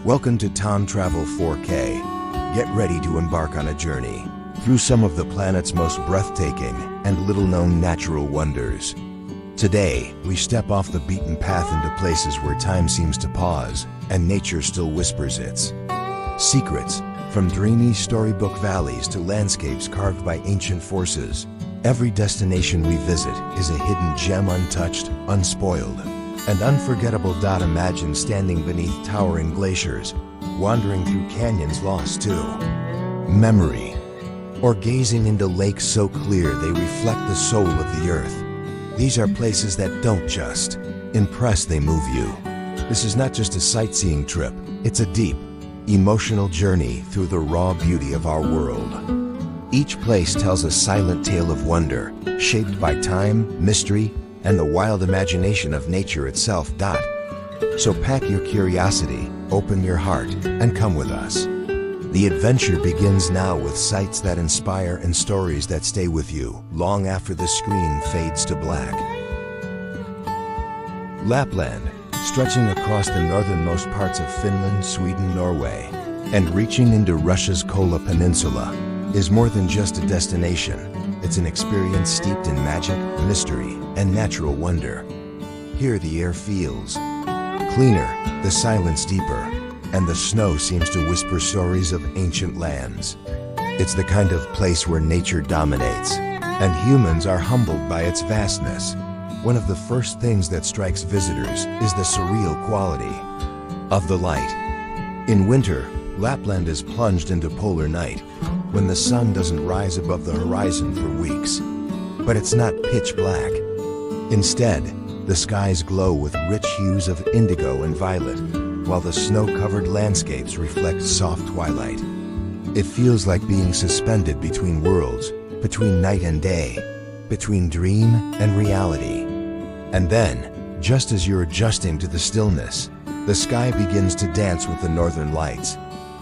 Welcome to Time Travel 4K. Get ready to embark on a journey through some of the planet's most breathtaking and little-known natural wonders. Today, we step off the beaten path into places where time seems to pause and nature still whispers its secrets. From dreamy storybook valleys to landscapes carved by ancient forces, every destination we visit is a hidden gem, untouched, unspoiled, and unforgettable. Imagine standing beneath towering glaciers, wandering through canyons lost to memory, or gazing into lakes so clear they reflect the soul of the earth. These are places that don't just impress, they move you. This is not just a sightseeing trip, it's a deep, emotional journey through the raw beauty of our world. Each place tells a silent tale of wonder, shaped by time, mystery, and the wild imagination of nature itself. So pack your curiosity, open your heart, and come with us. The adventure begins now with sights that inspire and stories that stay with you long after the screen fades to black. Lapland, stretching across the northernmost parts of Finland, Sweden, Norway, and reaching into Russia's Kola Peninsula, is more than just a destination. It's an experience steeped in magic, mystery, and natural wonder. Here the air feels cleaner, the silence deeper, and the snow seems to whisper stories of ancient lands. It's the kind of place where nature dominates, and humans are humbled by its vastness. One of the first things that strikes visitors is the surreal quality of the light. In winter, Lapland is plunged into polar night, when the sun doesn't rise above the horizon for weeks. But it's not pitch black. Instead, the skies glow with rich hues of indigo and violet, while the snow-covered landscapes reflect soft twilight. It feels like being suspended between worlds, between night and day, between dream and reality. And then, just as you're adjusting to the stillness, the sky begins to dance with the northern lights.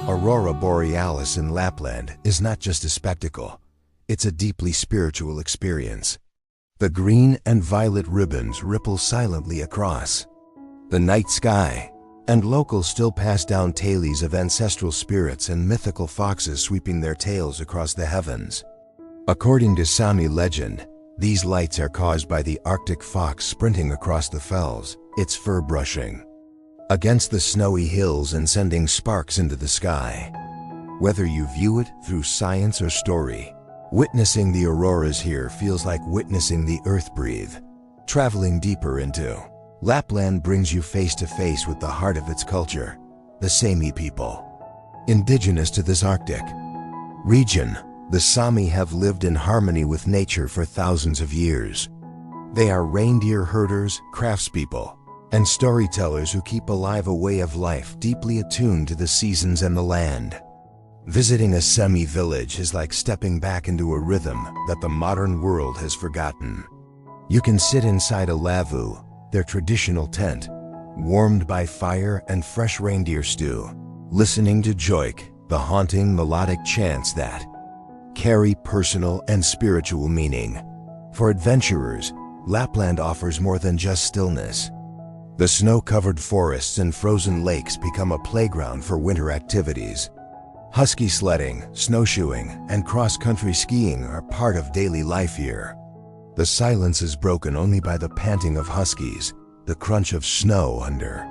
Aurora Borealis in Lapland is not just a spectacle, it's a deeply spiritual experience. The green and violet ribbons ripple silently across the night sky, and locals still pass down tales of ancestral spirits and mythical foxes sweeping their tails across the heavens. According to Sami legend, these lights are caused by the Arctic fox sprinting across the fells, its fur brushing against the snowy hills and sending sparks into the sky. Whether you view it through science or story, witnessing the auroras here feels like witnessing the earth breathe. Traveling deeper into Lapland brings you face to face with the heart of its culture, the Sami people. Indigenous to this Arctic region, the Sami have lived in harmony with nature for thousands of years. They are reindeer herders, craftspeople, and storytellers who keep alive a way of life deeply attuned to the seasons and the land. Visiting a Sami village is like stepping back into a rhythm that the modern world has forgotten. You can sit inside a lavu, their traditional tent, warmed by fire and fresh reindeer stew, listening to joik, the haunting melodic chants that carry personal and spiritual meaning. For adventurers, Lapland offers more than just stillness. The snow-covered forests and frozen lakes become a playground for winter activities. Husky sledding, snowshoeing, and cross-country skiing are part of daily life here. The silence is broken only by the panting of huskies, the crunch of snow under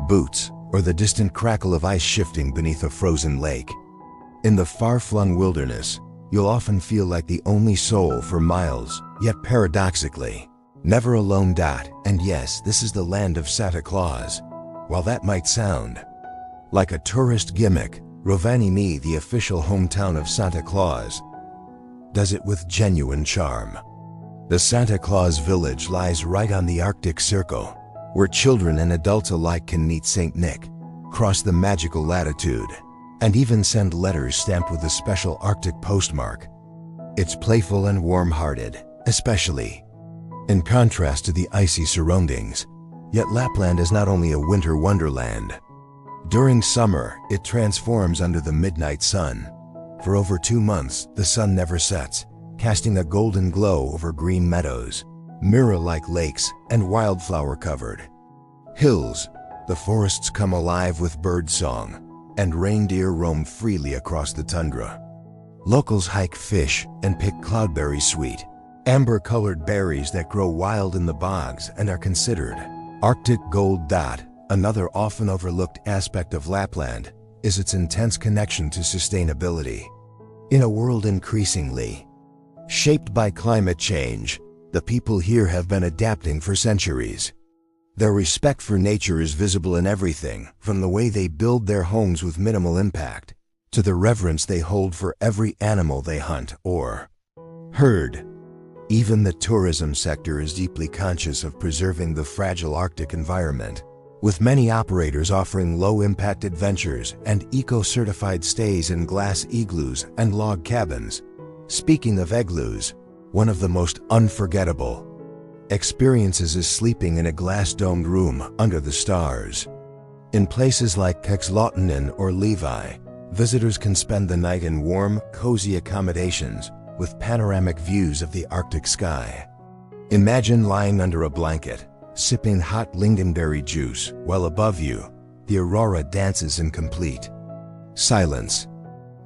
boots, or the distant crackle of ice shifting beneath a frozen lake. In the far-flung wilderness, you'll often feel like the only soul for miles, yet paradoxically, never alone. And yes, this is the land of Santa Claus. While that might sound like a tourist gimmick, Rovaniemi, the official hometown of Santa Claus, does it with genuine charm. The Santa Claus village lies right on the Arctic Circle, where children and adults alike can meet St. Nick, cross the magical latitude, and even send letters stamped with a special Arctic postmark. It's playful and warm-hearted, especially in contrast to the icy surroundings. Yet Lapland is not only a winter wonderland. During summer, it transforms under the midnight sun. For over 2 months, the sun never sets, casting a golden glow over green meadows, mirror-like lakes, and wildflower-covered hills. The forests come alive with birdsong, and reindeer roam freely across the tundra. Locals hike fish and pick cloudberry sweet, amber-colored berries that grow wild in the bogs and are considered Arctic gold. Another often overlooked aspect of Lapland is its intense connection to sustainability. In a world increasingly shaped by climate change, the people here have been adapting for centuries. Their respect for nature is visible in everything, from the way they build their homes with minimal impact, to the reverence they hold for every animal they hunt or herd. Even the tourism sector is deeply conscious of preserving the fragile Arctic environment, with many operators offering low-impact adventures and eco-certified stays in glass igloos and log cabins. Speaking of igloos, one of the most unforgettable experiences is sleeping in a glass-domed room under the stars. In places like Kexlotinen or Levi, visitors can spend the night in warm, cozy accommodations with panoramic views of the Arctic sky. Imagine lying under a blanket, sipping hot lingonberry juice, while above you, the aurora dances in complete silence.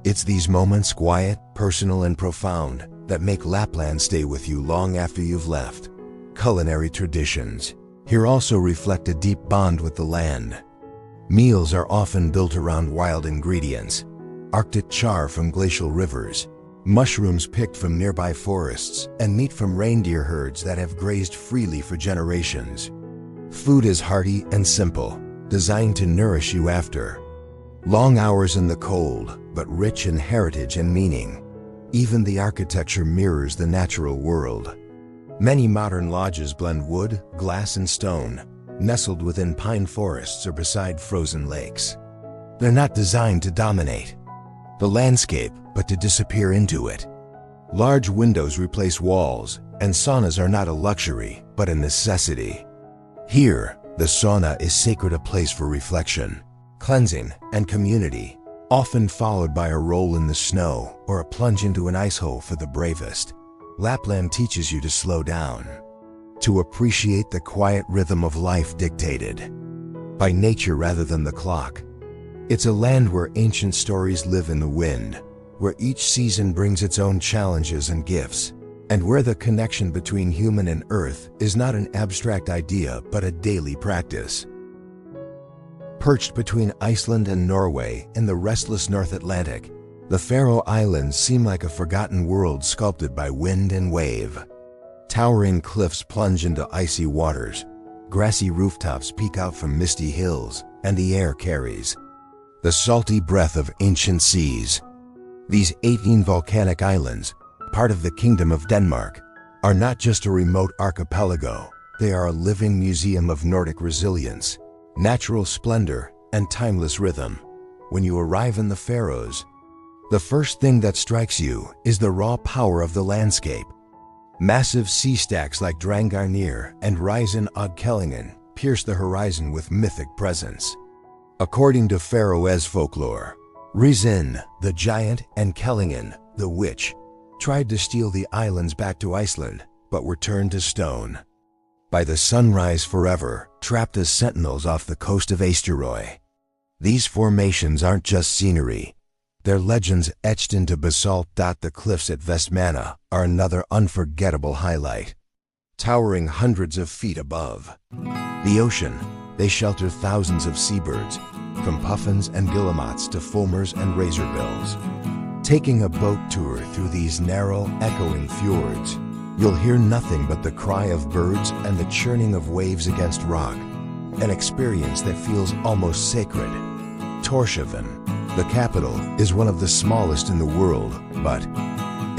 It's these moments, quiet, personal, and profound, that make Lapland stay with you long after you've left. Culinary traditions here also reflect a deep bond with the land. Meals are often built around wild ingredients: Arctic char from glacial rivers, mushrooms picked from nearby forests, and meat from reindeer herds that have grazed freely for generations. Food is hearty and simple, designed to nourish you after long hours in the cold, but rich in heritage and meaning. Even the architecture mirrors the natural world. Many modern lodges blend wood, glass, and stone, nestled within pine forests or beside frozen lakes. They're not designed to dominate the landscape, but to disappear into it. Large windows replace walls, and saunas are not a luxury, but a necessity. Here, the sauna is sacred, a place for reflection, cleansing, and community, often followed by a roll in the snow or a plunge into an ice hole for the bravest. Lapland teaches you to slow down, to appreciate the quiet rhythm of life dictated by nature rather than the clock. It's a land where ancient stories live in the wind, where each season brings its own challenges and gifts, and where the connection between human and earth is not an abstract idea but a daily practice. Perched between Iceland and Norway in the restless North Atlantic, the Faroe Islands seem like a forgotten world sculpted by wind and wave. Towering cliffs plunge into icy waters, grassy rooftops peek out from misty hills, and the air carries the salty breath of ancient seas. These 18 volcanic islands, part of the Kingdom of Denmark, are not just a remote archipelago, they are a living museum of Nordic resilience, natural splendor, and timeless rhythm. When you arrive in the Faroes, the first thing that strikes you is the raw power of the landscape. Massive sea stacks like Drangarnir and Risen og Kellingen pierce the horizon with mythic presence. According to Faroese folklore, Risen, the giant, and Kellingen, the witch, tried to steal the islands back to Iceland, but were turned to stone by the sunrise forever, trapped as sentinels off the coast of Eysturoy. These formations aren't just scenery, they're legends etched into basalt. The cliffs at Vestmanna are another unforgettable highlight. Towering hundreds of feet above the ocean, they shelter thousands of seabirds, from puffins and guillemots to fulmars and razorbills. Taking a boat tour through these narrow, echoing fjords, you'll hear nothing but the cry of birds and the churning of waves against rock, an experience that feels almost sacred. Tórshavn, the capital, is one of the smallest in the world, but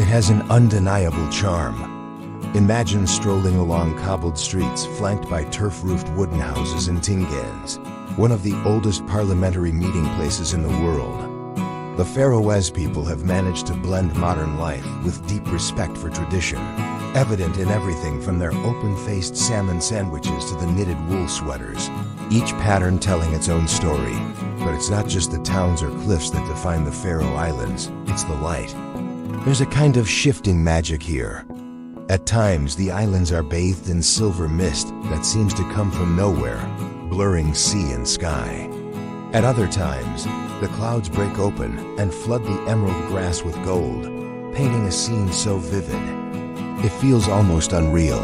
it has an undeniable charm. Imagine strolling along cobbled streets flanked by turf-roofed wooden houses in Tingans, one of the oldest parliamentary meeting places in the world. The Faroese people have managed to blend modern life with deep respect for tradition, evident in everything from their open-faced salmon sandwiches to the knitted wool sweaters, each pattern telling its own story. But it's not just the towns or cliffs that define the Faroe Islands, it's the light. There's a kind of shifting magic here. At times, the islands are bathed in silver mist that seems to come from nowhere, blurring sea and sky. At other times, the clouds break open and flood the emerald grass with gold, painting a scene so vivid. It feels almost unreal.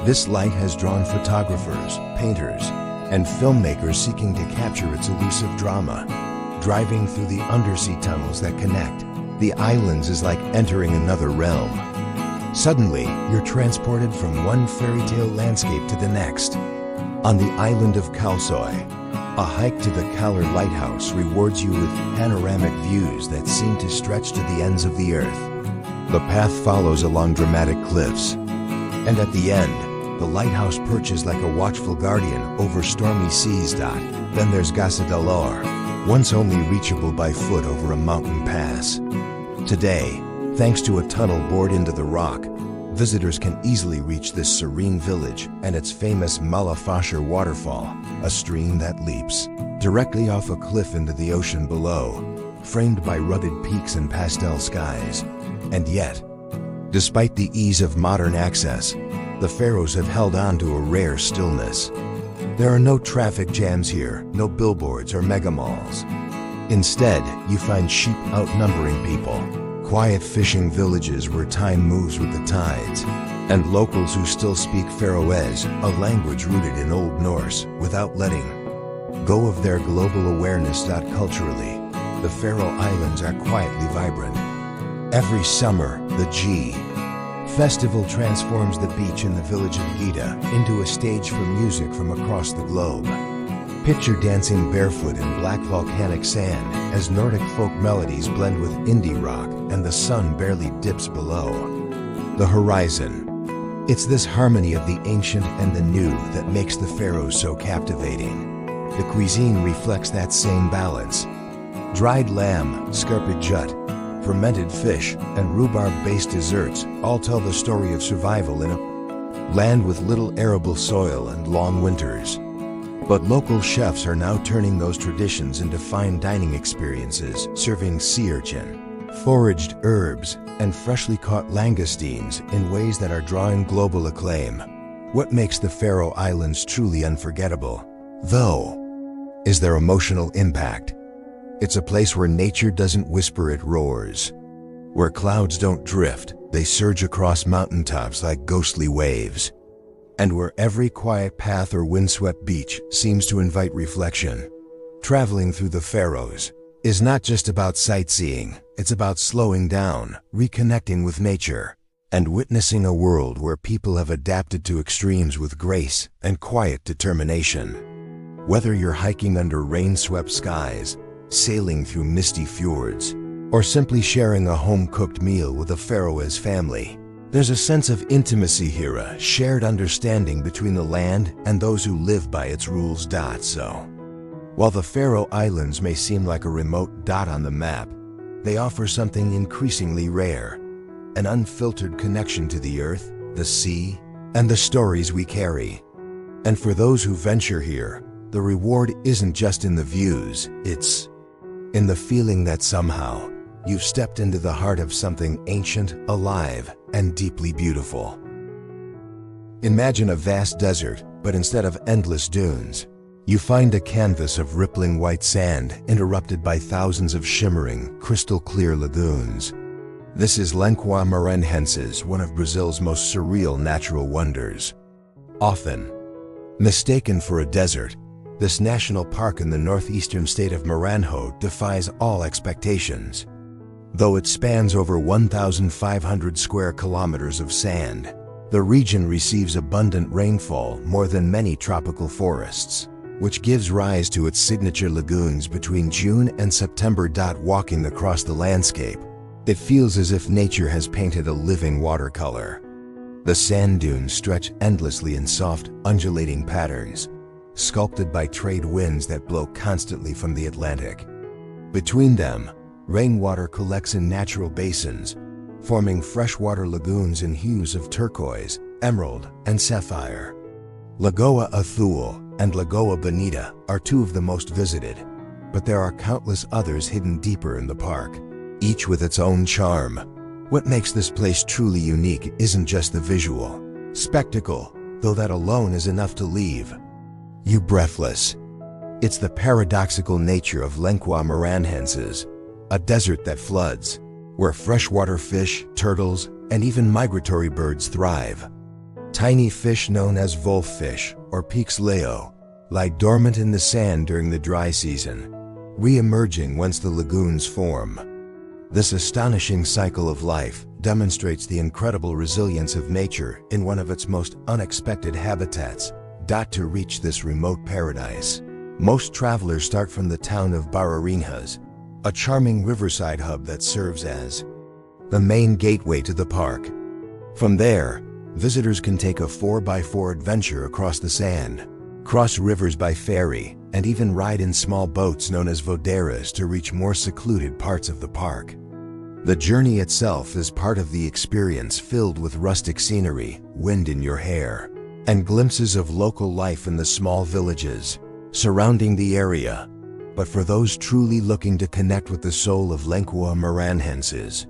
This light has drawn photographers, painters, and filmmakers seeking to capture its elusive drama. Driving through the undersea tunnels that connect the islands is like entering another realm. Suddenly, you're transported from one fairy tale landscape to the next. On the island of Lençóis, a hike to the Colour Lighthouse rewards you with panoramic views that seem to stretch to the ends of the earth. The path follows along dramatic cliffs, and at the end, the lighthouse perches like a watchful guardian over stormy seas. Then there's Casa del Or, once only reachable by foot over a mountain pass. Today, thanks to a tunnel bored into the rock, visitors can easily reach this serene village and its famous Malafasher waterfall, a stream that leaps directly off a cliff into the ocean below, framed by rugged peaks and pastel skies. And yet, despite the ease of modern access, the Faroes have held on to a rare stillness. There are no traffic jams here, no billboards or mega malls. Instead, you find sheep outnumbering people, quiet fishing villages where time moves with the tides, and locals who still speak Faroese, a language rooted in Old Norse, without letting go of their global awareness. Culturally, the Faroe Islands are quietly vibrant. Every summer, the G Festival transforms the beach in the village of Nido into a stage for music from across the globe. Picture dancing barefoot in black volcanic sand as Nordic folk melodies blend with indie rock and the sun barely dips below the horizon. It's this harmony of the ancient and the new that makes the Faroes so captivating. The cuisine reflects that same balance. Dried lamb, scarped jut, fermented fish, and rhubarb-based desserts all tell the story of survival in a land with little arable soil and long winters. But local chefs are now turning those traditions into fine dining experiences, serving sea urchin, foraged herbs, and freshly caught langoustines in ways that are drawing global acclaim. What makes the Faroe Islands truly unforgettable, though, is their emotional impact. It's a place where nature doesn't whisper, it roars. Where clouds don't drift, they surge across mountaintops like ghostly waves. And where every quiet path or windswept beach seems to invite reflection. Traveling through the Faroes is not just about sightseeing, it's about slowing down, reconnecting with nature, and witnessing a world where people have adapted to extremes with grace and quiet determination. Whether you're hiking under rain-swept skies, sailing through misty fjords, or simply sharing a home-cooked meal with a Faroese family, there's a sense of intimacy here, a shared understanding between the land and those who live by its rules. So, while the Faroe Islands may seem like a remote dot on the map, they offer something increasingly rare, an unfiltered connection to the earth, the sea, and the stories we carry. And for those who venture here, the reward isn't just in the views, it's in the feeling that somehow you've stepped into the heart of something ancient, alive, and deeply beautiful. Imagine a vast desert, but instead of endless dunes, you find a canvas of rippling white sand interrupted by thousands of shimmering, crystal-clear lagoons. This is Lençóis Maranhenses, one of Brazil's most surreal natural wonders. Often mistaken for a desert, this national park in the northeastern state of Maranhão defies all expectations. Though it spans over 1,500 square kilometers of sand, the region receives abundant rainfall more than many tropical forests, which gives rise to its signature lagoons between June and September. Walking across the landscape, it feels as if nature has painted a living watercolor. The sand dunes stretch endlessly in soft, undulating patterns, sculpted by trade winds that blow constantly from the Atlantic. Between them, rainwater collects in natural basins, forming freshwater lagoons in hues of turquoise, emerald, and sapphire. Lagoa Azul and Lagoa Bonita are two of the most visited, but there are countless others hidden deeper in the park, each with its own charm. What makes this place truly unique isn't just the visual spectacle, though that alone is enough to leave you breathless. It's the paradoxical nature of Maranhenses, a desert that floods, where freshwater fish, turtles, and even migratory birds thrive. Tiny fish known as wolffish or pixleo lie dormant in the sand during the dry season, re-emerging once the lagoons form. This astonishing cycle of life demonstrates the incredible resilience of nature in one of its most unexpected habitats. To reach this remote paradise, most travelers start from the town of Maranhenses, a charming riverside hub that serves as the main gateway to the park. From there, visitors can take a 4x4 adventure across the sand, cross rivers by ferry, and even ride in small boats known as voderas to reach more secluded parts of the park. The journey itself is part of the experience, filled with rustic scenery, wind in your hair, and glimpses of local life in the small villages surrounding the area. But for those truly looking to connect with the soul of Maranhenses,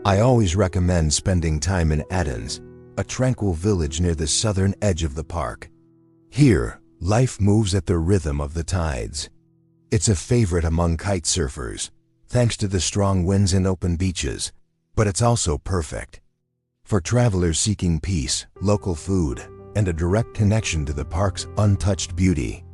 I always recommend spending time in Addens, a tranquil village near the southern edge of the park. Here, life moves at the rhythm of the tides. It's a favorite among kite surfers, thanks to the strong winds and open beaches, but it's also perfect for travelers seeking peace, local food, and a direct connection to the park's untouched beauty.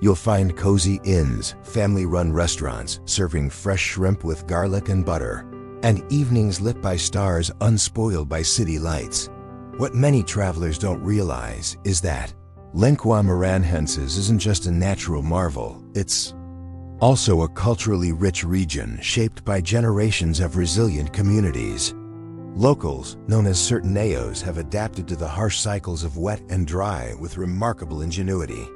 You'll find cozy inns, family-run restaurants serving fresh shrimp with garlic and butter, and evenings lit by stars unspoiled by city lights. What many travelers don't realize is that Maranhenses isn't just a natural marvel, it's also a culturally rich region shaped by generations of resilient communities. Locals, known as surreals, have adapted to the harsh cycles of wet and dry with remarkable ingenuity.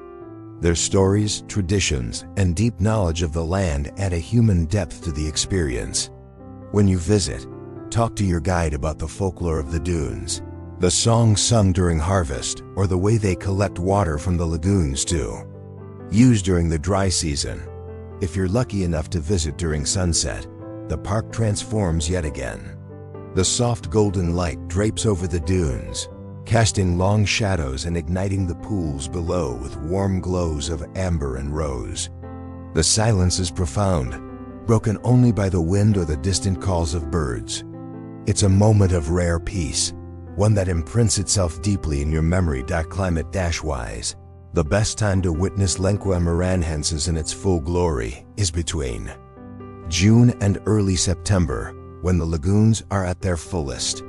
Their stories, traditions, and deep knowledge of the land add a human depth to the experience. When you visit, talk to your guide about the folklore of the dunes, the songs sung during harvest, or the way they collect water from the lagoons too. Used during the dry season, if you're lucky enough to visit during sunset, the park transforms yet again. The soft golden light drapes over the dunes, casting long shadows and igniting the pools below with warm glows of amber and rose. The silence is profound, broken only by the wind or the distant calls of birds. It's a moment of rare peace, one that imprints itself deeply in your memory. Climate-wise, the best time to witness Maranhenses in its full glory is between June and early September, when the lagoons are at their fullest.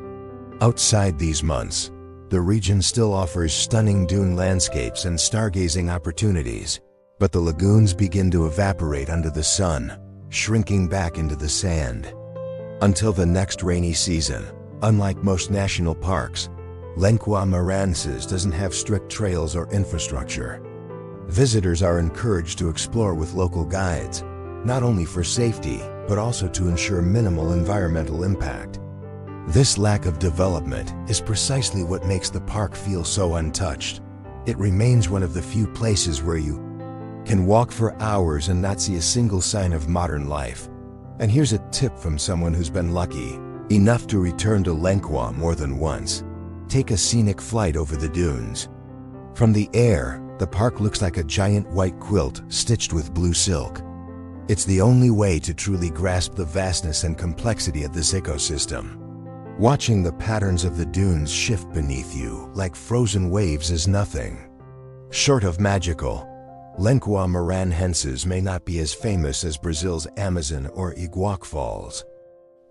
Outside these months, the region still offers stunning dune landscapes and stargazing opportunities, but the lagoons begin to evaporate under the sun, shrinking back into the sand. Until the next rainy season, unlike most national parks, Maranhenses doesn't have strict trails or infrastructure. Visitors are encouraged to explore with local guides, not only for safety, but also to ensure minimal environmental impact. This lack of development is precisely what makes the park feel so untouched. It remains one of the few places where you can walk for hours and not see a single sign of modern life. And here's a tip from someone who's been lucky enough to return to Lençóis more than once. Take a scenic flight over the dunes. From the air, the park looks like a giant white quilt stitched with blue silk. It's the only way to truly grasp the vastness and complexity of this ecosystem. Watching the patterns of the dunes shift beneath you like frozen waves is nothing short of magical. Maranhenses may not be as famous as Brazil's Amazon or Iguaque Falls,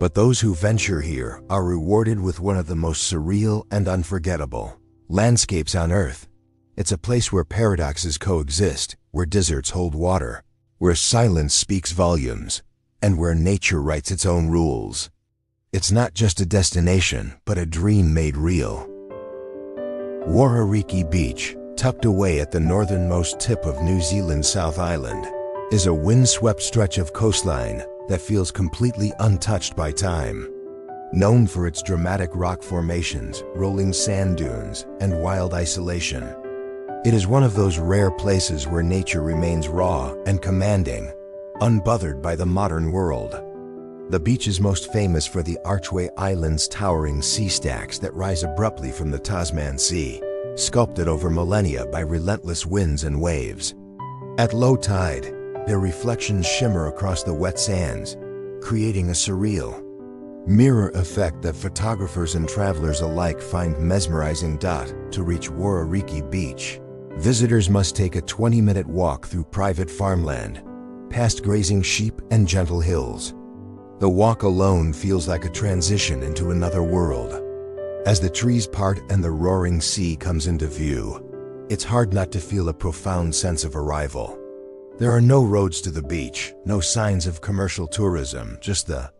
but those who venture here are rewarded with one of the most surreal and unforgettable landscapes on Earth. It's a place where paradoxes coexist, where deserts hold water, where silence speaks volumes, and where nature writes its own rules. It's not just a destination, but a dream made real. Wharariki Beach, tucked away at the northernmost tip of New Zealand's South Island, is a windswept stretch of coastline that feels completely untouched by time. Known for its dramatic rock formations, rolling sand dunes, and wild isolation, it is one of those rare places where nature remains raw and commanding, unbothered by the modern world. The beach is most famous for the Archway Island's towering sea stacks that rise abruptly from the Tasman Sea, sculpted over millennia by relentless winds and waves. At low tide, their reflections shimmer across the wet sands, creating a surreal, mirror effect that photographers and travelers alike find mesmerizing. To reach Wharariki Beach, visitors must take a 20-minute walk through private farmland, past grazing sheep and gentle hills. The walk alone feels like a transition into another world. As the trees part and the roaring sea comes into view, it's hard not to feel a profound sense of arrival. There are no roads to the beach, no signs of commercial tourism, just the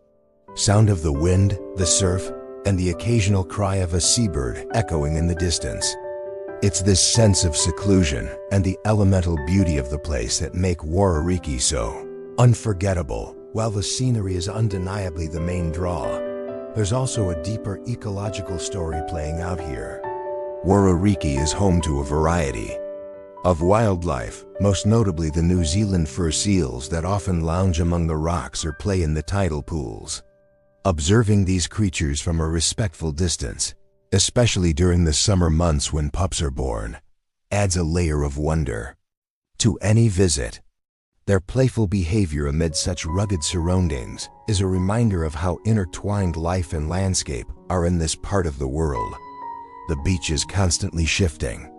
sound of the wind, the surf, and the occasional cry of a seabird echoing in the distance. It's this sense of seclusion and the elemental beauty of the place that make Wharariki so unforgettable. While the scenery is undeniably the main draw, there's also a deeper ecological story playing out here. Wharariki is home to a variety of wildlife, most notably the New Zealand fur seals that often lounge among the rocks or play in the tidal pools. Observing these creatures from a respectful distance, especially during the summer months when pups are born, adds a layer of wonder to any visit. Their playful behavior amid such rugged surroundings is a reminder of how intertwined life and landscape are in this part of the world. The beach is constantly shifting.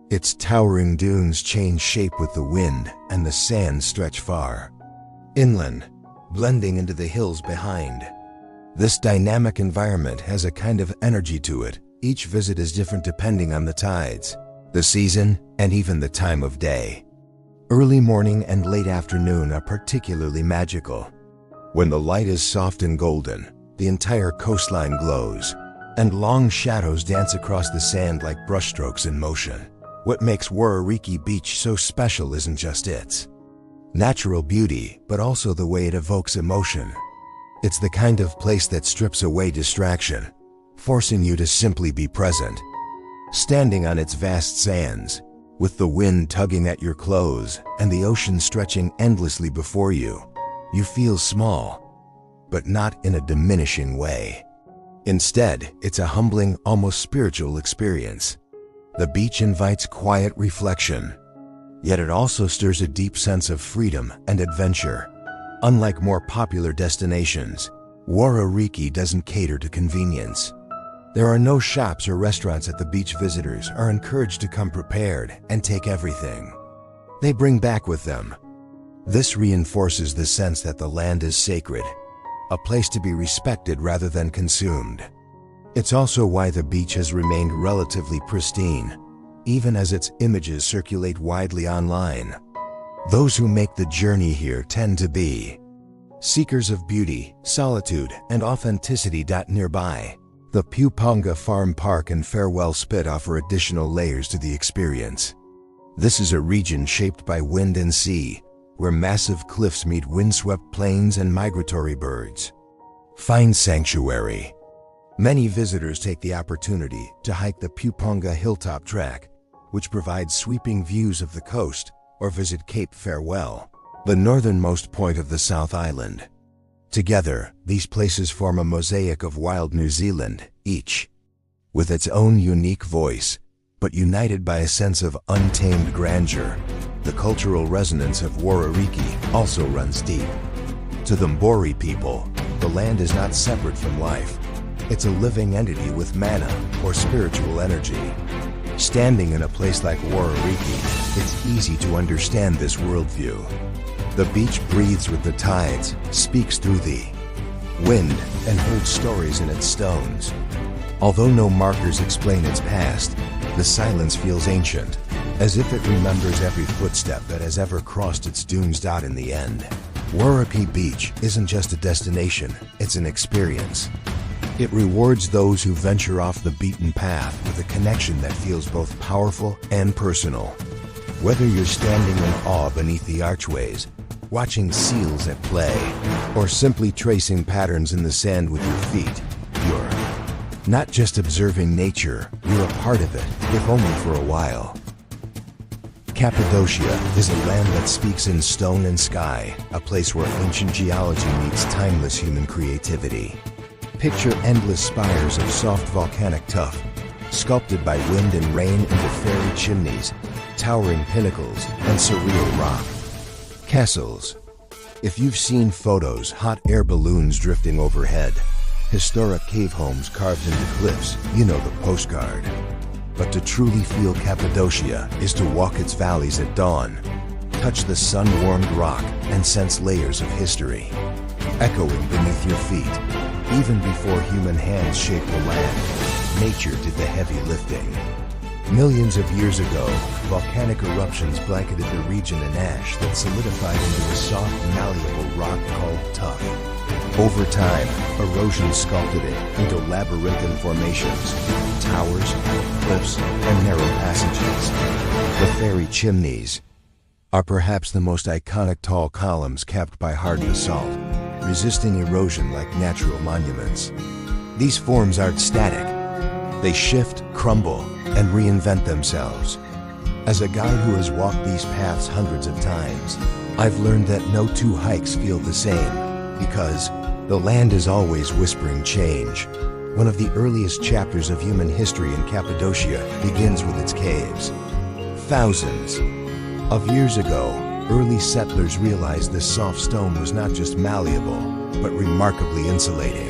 Its towering dunes change shape with the wind, and the sands stretch far inland, blending into the hills behind. This dynamic environment has a kind of energy to it. Each visit is different depending on the tides, the season, and even the time of day. Early morning and late afternoon are particularly magical. When the light is soft and golden, the entire coastline glows, and long shadows dance across the sand like brushstrokes in motion. What makes Wharariki Beach so special isn't just its natural beauty, but also the way it evokes emotion. It's the kind of place that strips away distraction, forcing you to simply be present. Standing on its vast sands, with the wind tugging at your clothes and the ocean stretching endlessly before you, you feel small, but not in a diminishing way. Instead, it's a humbling, almost spiritual experience. The beach invites quiet reflection, yet it also stirs a deep sense of freedom and adventure. Unlike more popular destinations, Wharariki doesn't cater to convenience. There are no shops or restaurants at the beach. Visitors are encouraged to come prepared and take everything they bring back with them. This reinforces the sense that the land is sacred, a place to be respected rather than consumed. It's also why the beach has remained relatively pristine, even as its images circulate widely online. Those who make the journey here tend to be seekers of beauty, solitude, and authenticity. Nearby, the Puponga Farm Park and Farewell Spit offer additional layers to the experience. This is a region shaped by wind and sea, where massive cliffs meet windswept plains and migratory birds. Find sanctuary. Many visitors take the opportunity to hike the Puponga Hilltop Track, which provides sweeping views of the coast, or visit Cape Farewell, the northernmost point of the South Island. Together, these places form a mosaic of wild New Zealand, each with its own unique voice, but united by a sense of untamed grandeur. The cultural resonance of Wharariki also runs deep. To the Mbori people, the land is not separate from life. It's a living entity with mana, or spiritual energy. Standing in a place like Wharariki, it's easy to understand this worldview. The beach breathes with the tides, speaks through the wind, and holds stories in its stones. Although no markers explain its past, the silence feels ancient, as if it remembers every footstep that has ever crossed its dunes. In the end, Wharariki Beach isn't just a destination, it's an experience. It rewards those who venture off the beaten path with a connection that feels both powerful and personal. Whether you're standing in awe beneath the archways, watching seals at play, or simply tracing patterns in the sand with your feet, you're not just observing nature, you're a part of it, if only for a while. Cappadocia is a land that speaks in stone and sky, a place where ancient geology meets timeless human creativity. Picture endless spires of soft volcanic tuff, sculpted by wind and rain into fairy chimneys, towering pinnacles, and surreal rock. Castles. If you've seen photos, hot air balloons drifting overhead, historic cave homes carved into cliffs, you know the postcard. But to truly feel Cappadocia is to walk its valleys at dawn, touch the sun-warmed rock, and sense layers of history echoing beneath your feet. Even before human hands shaped the land, nature did the heavy lifting. Millions of years ago, volcanic eruptions blanketed the region in ash that solidified into a soft, malleable rock called tuff. Over time, erosion sculpted it into labyrinthine formations, towers, cliffs, and narrow passages. The fairy chimneys are perhaps the most iconic tall columns capped by hard basalt, resisting erosion like natural monuments. These forms aren't static. They shift, crumble, and reinvent themselves. As a guide who has walked these paths hundreds of times, I've learned that no two hikes feel the same, because the land is always whispering change. One of the earliest chapters of human history in Cappadocia begins with its caves. Thousands of years ago, early settlers realized this soft stone was not just malleable, but remarkably insulating.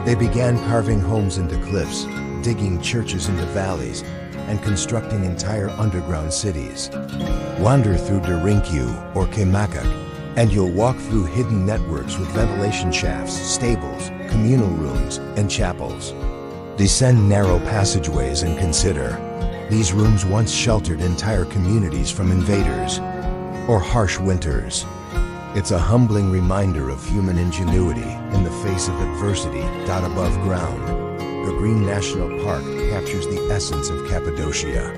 They began carving homes into cliffs, digging churches into valleys, and constructing entire underground cities. Wander through Wharariki or Kemakak, and you'll walk through hidden networks with ventilation shafts, stables, communal rooms, and chapels. Descend narrow passageways and consider, these rooms once sheltered entire communities from invaders or harsh winters. It's a humbling reminder of human ingenuity in the face of adversity. Above ground, the Green National Park captures the essence of Cappadocia.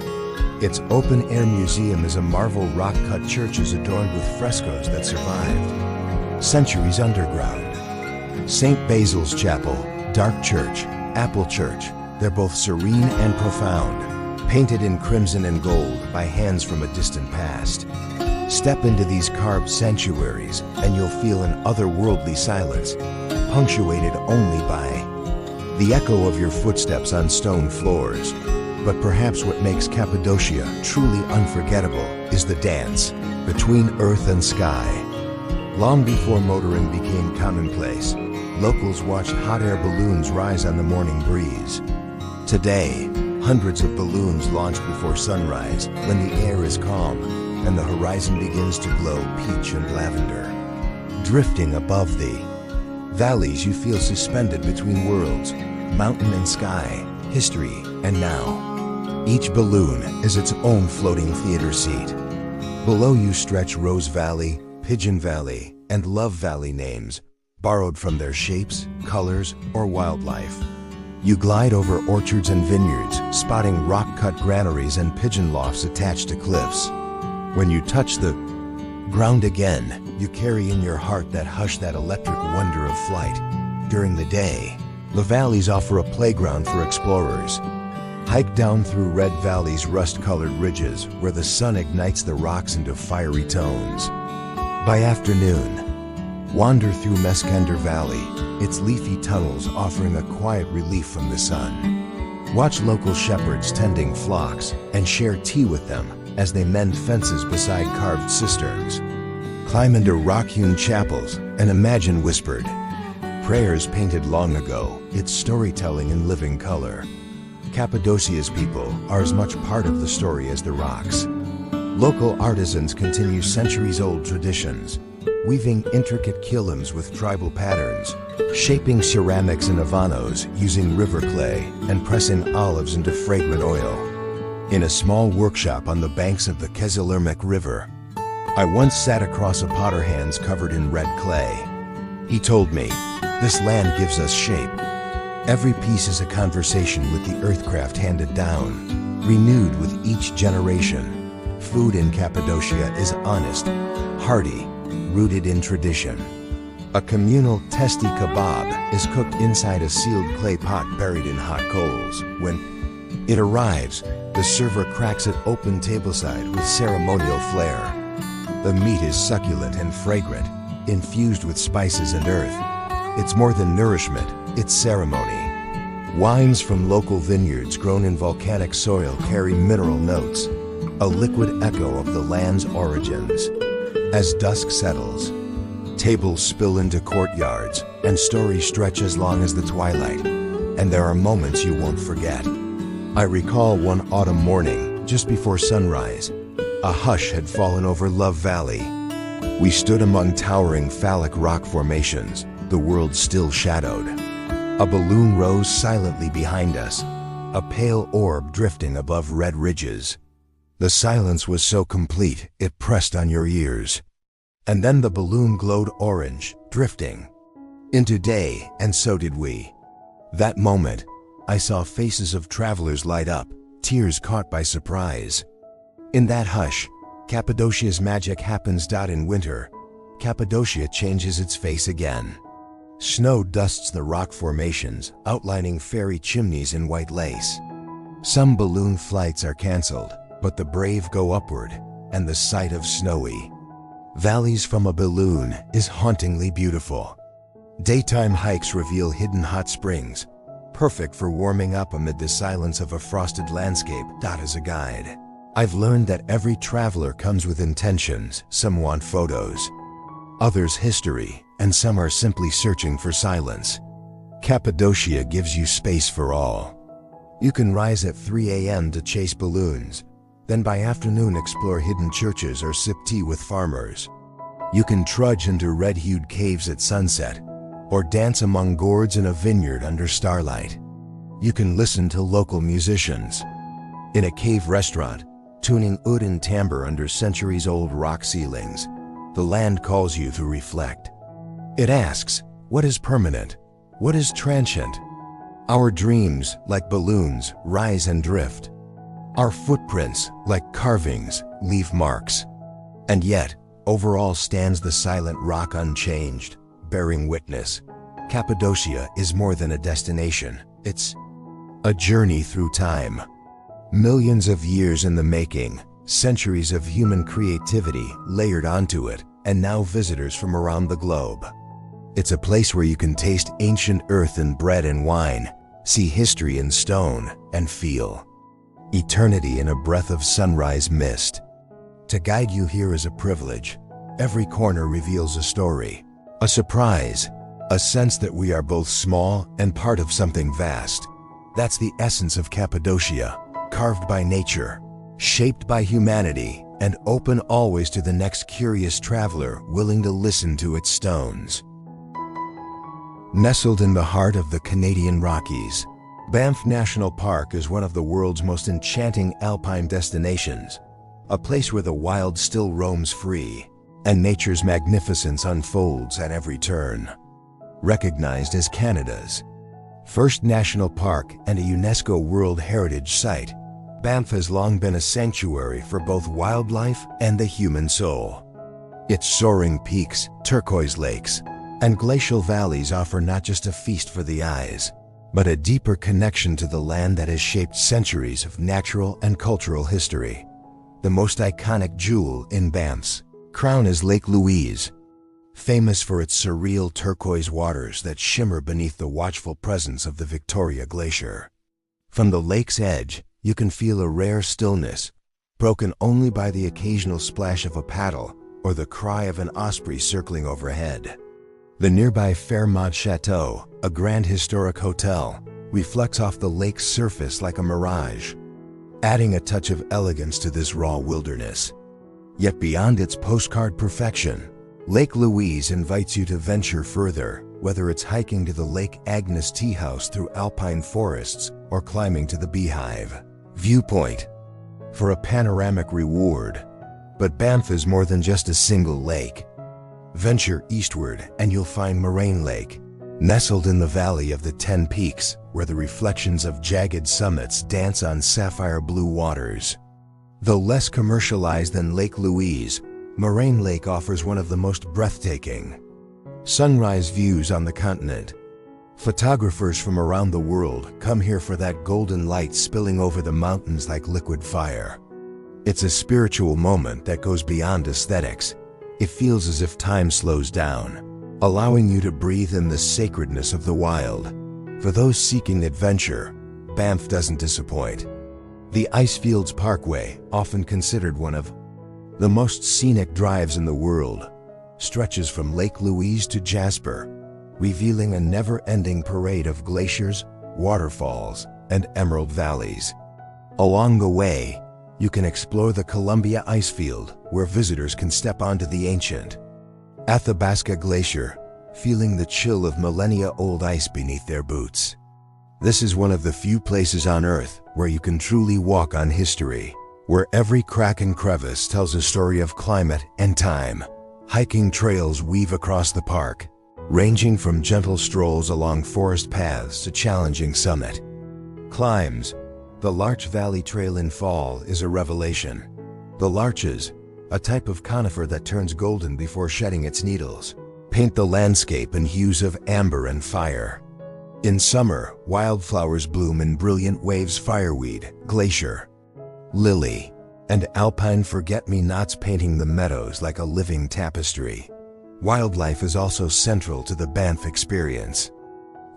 Its open-air museum is a marvel rock-cut churches adorned with frescoes that survived centuries underground. St. Basil's Chapel, Dark Church, Apple Church, they're both serene and profound, painted in crimson and gold by hands from a distant past. Step into these carved sanctuaries and you'll feel an otherworldly silence, punctuated only by the echo of your footsteps on stone floors. But perhaps what makes Cappadocia truly unforgettable is the dance between earth and sky. Long before motoring became commonplace, locals watched hot air balloons rise on the morning breeze. Today, hundreds of balloons launch before sunrise when the air is calm and the horizon begins to glow peach and lavender. Drifting above the valleys, you feel suspended between worlds, mountain and sky, history and now. Each balloon is its own floating theater seat. Below you stretch Rose Valley, Pigeon Valley, and Love Valley, names borrowed from their shapes, colors, or wildlife. You glide over orchards and vineyards, spotting rock-cut granaries and pigeon lofts attached to cliffs. When you touch the ground again, you carry in your heart that hush, that electric wonder of flight. During the day, the valleys offer a playground for explorers. Hike down through Red Valley's rust-colored ridges where the sun ignites the rocks into fiery tones. By afternoon, wander through Meskender Valley, its leafy tunnels offering a quiet relief from the sun. Watch local shepherds tending flocks and share tea with them as they mend fences beside carved cisterns. Climb into rock-hewn chapels and imagine whispered prayers painted long ago, its storytelling in living color. Cappadocia's people are as much part of the story as the rocks. Local artisans continue centuries-old traditions, weaving intricate kilims with tribal patterns, shaping ceramics in avanos using river clay, and pressing olives into fragrant oil. In a small workshop on the banks of the Kezilermek River, I once sat across a potter hands covered in red clay. He told me, "This land gives us shape. Every piece is a conversation with the earthcraft handed down, renewed with each generation." Food in Cappadocia is honest, hearty, rooted in tradition. A communal testi kebab is cooked inside a sealed clay pot buried in hot coals. When it arrives, the server cracks it open tableside with ceremonial flair. The meat is succulent and fragrant, infused with spices and earth. It's more than nourishment, it's ceremony. Wines from local vineyards grown in volcanic soil carry mineral notes, a liquid echo of the land's origins. As dusk settles, tables spill into courtyards, and stories stretch as long as the twilight. And there are moments you won't forget. I recall one autumn morning, just before sunrise. A hush had fallen over Love Valley. We stood among towering phallic rock formations, the world still shadowed. A balloon rose silently behind us, a pale orb drifting above red ridges. The silence was so complete, it pressed on your ears. And then the balloon glowed orange, drifting into day, and so did we. That moment, I saw faces of travelers light up, tears caught by surprise. In that hush, Cappadocia's magic happens. In winter, Cappadocia changes its face again. Snow dusts the rock formations, outlining fairy chimneys in white lace. Some balloon flights are canceled, but the brave go upward, and the sight of snowy valleys from a balloon is hauntingly beautiful. Daytime hikes reveal hidden hot springs, perfect for warming up amid the silence of a frosted landscape. As a guide, I've learned that every traveler comes with intentions. Some want photos, others history, and some are simply searching for silence. Cappadocia gives you space for all. You can rise at 3 a.m. to chase balloons, then by afternoon explore hidden churches or sip tea with farmers. You can trudge into red-hued caves at sunset, or dance among gourds in a vineyard under starlight. You can listen to local musicians in a cave restaurant, tuning oud and timbre under centuries-old rock ceilings. The land calls you to reflect. It asks, what is permanent? What is transient? Our dreams, like balloons, rise and drift. Our footprints, like carvings, leave marks. And yet, over all stands the silent rock unchanged, bearing witness. Cappadocia is more than a destination. It's a journey through time. Millions of years in the making, centuries of human creativity layered onto it, and now visitors from around the globe. It's a place where you can taste ancient earth in bread and wine, see history in stone, and feel eternity in a breath of sunrise mist. To guide you here is a privilege. Every corner reveals a story, a surprise, a sense that we are both small and part of something vast. That's the essence of Cappadocia, carved by nature, shaped by humanity, and open always to the next curious traveler willing to listen to its stones. Nestled in the heart of the Canadian Rockies, Banff National Park is one of the world's most enchanting alpine destinations, a place where the wild still roams free, and nature's magnificence unfolds at every turn. Recognized as Canada's first national park and a UNESCO World Heritage Site, Banff has long been a sanctuary for both wildlife and the human soul. Its soaring peaks, turquoise lakes, and glacial valleys offer not just a feast for the eyes, but a deeper connection to the land that has shaped centuries of natural and cultural history. The most iconic jewel in Banff's crown is Lake Louise, famous for its surreal turquoise waters that shimmer beneath the watchful presence of the Victoria Glacier. From the lake's edge, you can feel a rare stillness, broken only by the occasional splash of a paddle or the cry of an osprey circling overhead. The nearby Fairmont Chateau, a grand historic hotel, reflects off the lake's surface like a mirage, adding a touch of elegance to this raw wilderness. Yet beyond its postcard perfection, Lake Louise invites you to venture further, whether it's hiking to the Lake Agnes Tea House through alpine forests or climbing to the Beehive Viewpoint for a panoramic reward. But Banff is more than just a single lake. Venture eastward and you'll find Moraine Lake, nestled in the Valley of the 10 Peaks, where the reflections of jagged summits dance on sapphire blue waters. Though less commercialized than Lake Louise, Moraine Lake offers one of the most breathtaking sunrise views on the continent. Photographers from around the world come here for that golden light spilling over the mountains like liquid fire. It's a spiritual moment that goes beyond aesthetics. It feels as if time slows down, allowing you to breathe in the sacredness of the wild. For those seeking adventure, Banff doesn't disappoint. The Icefields Parkway, often considered one of the most scenic drives in the world, stretches from Lake Louise to Jasper, revealing a never-ending parade of glaciers, waterfalls, and emerald valleys. Along the way, you can explore the Colombia Icefield, where visitors can step onto the ancient Athabasca Glacier, feeling the chill of millennia-old ice beneath their boots. This is one of the few places on Earth where you can truly walk on history, where every crack and crevice tells a story of climate and time. Hiking trails weave across the park, ranging from gentle strolls along forest paths to challenging summit climbs. The Larch Valley Trail in fall is a revelation. The larches, a type of conifer that turns golden before shedding its needles, paint the landscape in hues of amber and fire. In summer, wildflowers bloom in brilliant waves: fireweed, glacier lily, and alpine forget-me-nots painting the meadows like a living tapestry. Wildlife is also central to the Banff experience.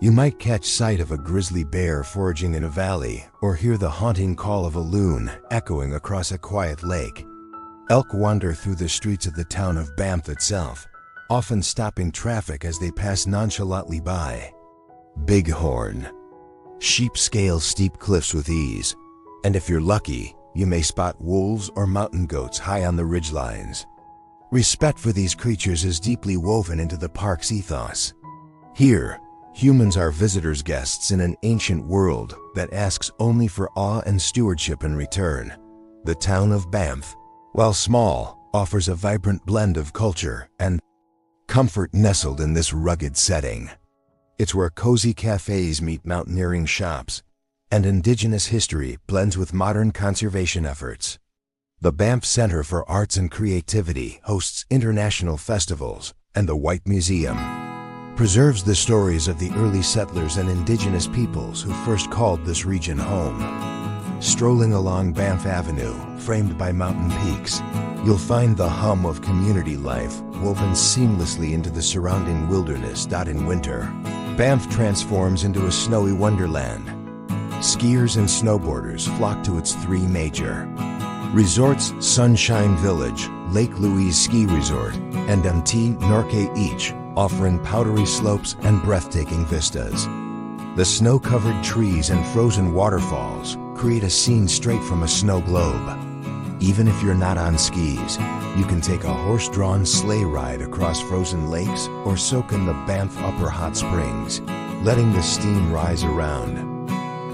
You might catch sight of a grizzly bear foraging in a valley, or hear the haunting call of a loon echoing across a quiet lake. Elk wander through the streets of the town of Banff itself, often stopping traffic as they pass nonchalantly by. Bighorn sheep scale steep cliffs with ease, and if you're lucky, you may spot wolves or mountain goats high on the ridgelines. Respect for these creatures is deeply woven into the park's ethos. Here, humans are visitors' guests in an ancient world that asks only for awe and stewardship in return. The town of Banff, while small, offers a vibrant blend of culture and comfort nestled in this rugged setting. It's where cozy cafes meet mountaineering shops, and indigenous history blends with modern conservation efforts. The Banff Center for Arts and Creativity hosts international festivals, and the White Museum preserves the stories of the early settlers and indigenous peoples who first called this region home. Strolling along Banff Avenue, framed by mountain peaks, you'll find the hum of community life woven seamlessly into the surrounding wilderness. In winter, Banff transforms into a snowy wonderland. Skiers and snowboarders flock to its three major resorts: Sunshine Village, Lake Louise Ski Resort, and Norke, each offering powdery slopes and breathtaking vistas. The snow-covered trees and frozen waterfalls create a scene straight from a snow globe. Even if you're not on skis, you can take a horse-drawn sleigh ride across frozen lakes or soak in the Banff Upper Hot Springs, letting the steam rise around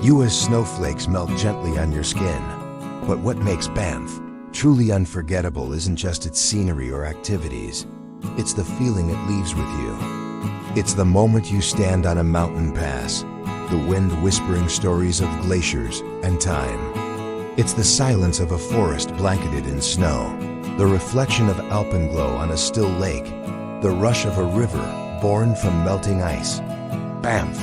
you as snowflakes melt gently on your skin. But what makes Banff truly unforgettable isn't just its scenery or activities. It's the feeling it leaves with you. It's the moment you stand on a mountain pass, the wind whispering stories of glaciers and time. It's the silence of a forest blanketed in snow, the reflection of alpenglow on a still lake, the rush of a river born from melting ice. Banff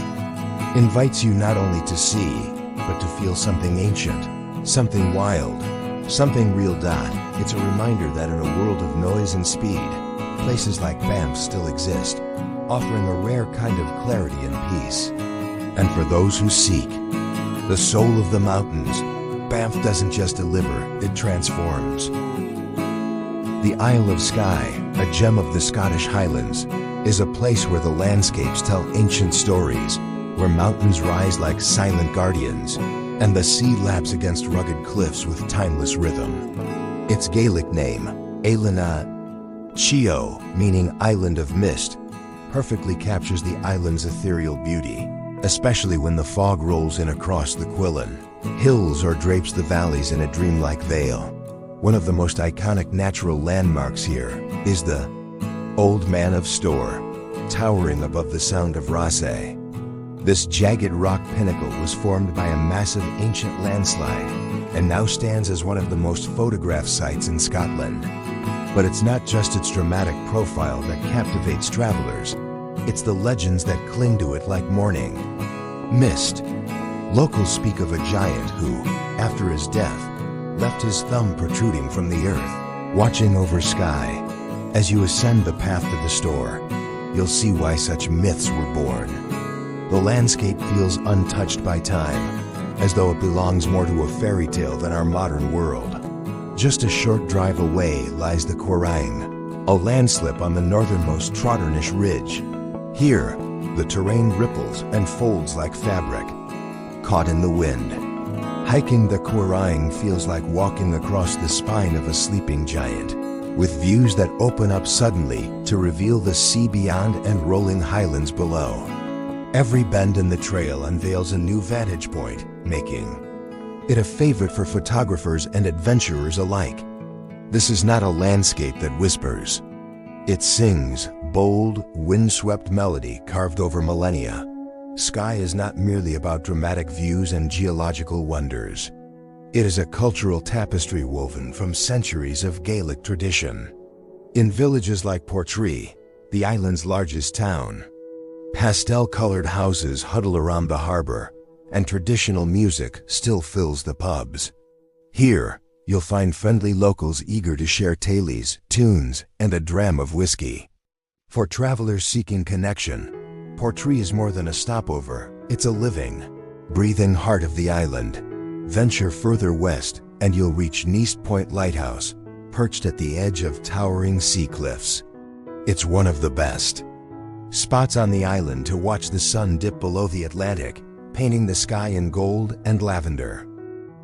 invites you not only to see, but to feel something ancient, something wild, something real. It's a reminder that in a world of noise and speed, places like Banff still exist, offering a rare kind of clarity and peace. And for those who seek the soul of the mountains, Banff doesn't just deliver, it transforms. The Isle of Skye, a gem of the Scottish Highlands, is a place where the landscapes tell ancient stories, where mountains rise like silent guardians, and the sea laps against rugged cliffs with timeless rhythm. Its Gaelic name, Ailina Chio, meaning Island of Mist, perfectly captures the island's ethereal beauty, especially when the fog rolls in across the Quillan hills or drapes the valleys in a dreamlike veil. One of the most iconic natural landmarks here is the Old Man of Storr, towering above the Sound of Rosse. This jagged rock pinnacle was formed by a massive ancient landslide and now stands as one of the most photographed sites in Scotland. But it's not just its dramatic profile that captivates travelers, it's the legends that cling to it like morning mist. Locals speak of a giant who, after his death, left his thumb protruding from the earth, watching over Skye. As you ascend the path to the store, you'll see why such myths were born. The landscape feels untouched by time, as though it belongs more to a fairy tale than our modern world. Just a short drive away lies the Quiraing, a landslip on the northernmost Trotternish ridge. Here, the terrain ripples and folds like fabric, caught in the wind. Hiking the Quiraing feels like walking across the spine of a sleeping giant, with views that open up suddenly to reveal the sea beyond and rolling highlands below. Every bend in the trail unveils a new vantage point, making it a favorite for photographers and adventurers alike. This is not a landscape that whispers. It sings, bold, windswept melody carved over millennia. Skye is not merely about dramatic views and geological wonders. It is a cultural tapestry woven from centuries of Gaelic tradition. In villages like Portree, the island's largest town, pastel-colored houses huddle around the harbor, and traditional music still fills the pubs. Here, you'll find friendly locals eager to share tales, tunes, and a dram of whiskey. For travelers seeking connection, Portree is more than a stopover. It's a living, breathing heart of the island. Venture further west, and you'll reach Neast Point Lighthouse, perched at the edge of towering sea cliffs. It's one of the best spots on the island to watch the sun dip below the Atlantic, painting the sky in gold and lavender.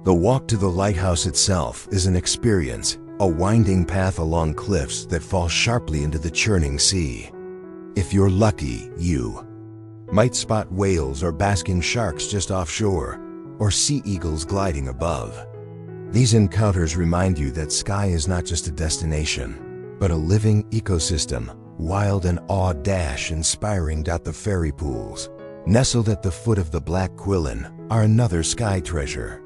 The walk to the lighthouse itself is an experience, a winding path along cliffs that fall sharply into the churning sea. If you're lucky, you might spot whales or basking sharks just offshore, or sea eagles gliding above. These encounters remind you that Skye is not just a destination, but a living ecosystem, wild and awe-inspiring. The fairy pools, nestled at the foot of the Black Quillen, are another Skye treasure.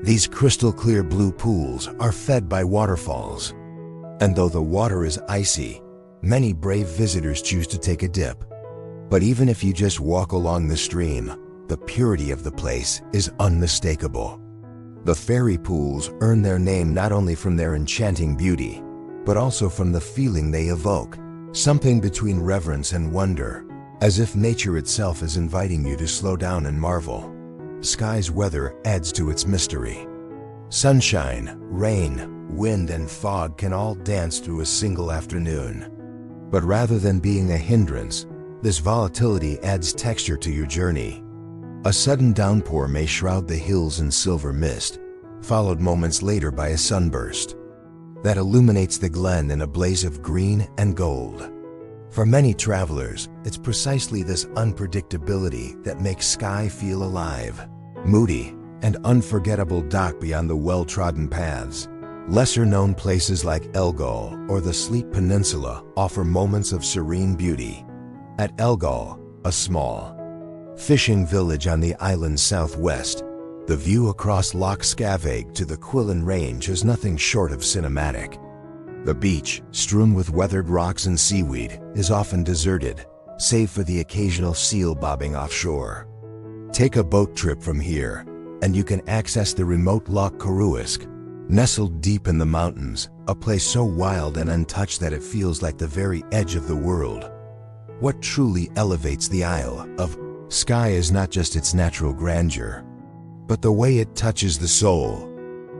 These crystal-clear blue pools are fed by waterfalls, and though the water is icy, many brave visitors choose to take a dip. But even if you just walk along the stream, the purity of the place is unmistakable. The fairy pools earn their name not only from their enchanting beauty, but also from the feeling they evoke, something between reverence and wonder, as if nature itself is inviting you to slow down and marvel. Skye's weather adds to its mystery. Sunshine, rain, wind, and fog can all dance through a single afternoon. But rather than being a hindrance, this volatility adds texture to your journey. A sudden downpour may shroud the hills in silver mist, followed moments later by a sunburst that illuminates the glen in a blaze of green and gold. For many travelers, it's precisely this unpredictability that makes Skye feel alive, moody, and unforgettable. Beyond the well-trodden paths, lesser-known places like Elgol or the Sleep Peninsula offer moments of serene beauty. At Elgol, a small fishing village on the island's southwest, the view across Loch Scavaig to the Quillen Range is nothing short of cinematic. The beach, strewn with weathered rocks and seaweed, is often deserted, save for the occasional seal bobbing offshore. Take a boat trip from here, and you can access the remote Loch Coruisk, nestled deep in the mountains, a place so wild and untouched that it feels like the very edge of the world. What truly elevates the Isle of Skye is not just its natural grandeur, but the way it touches the soul.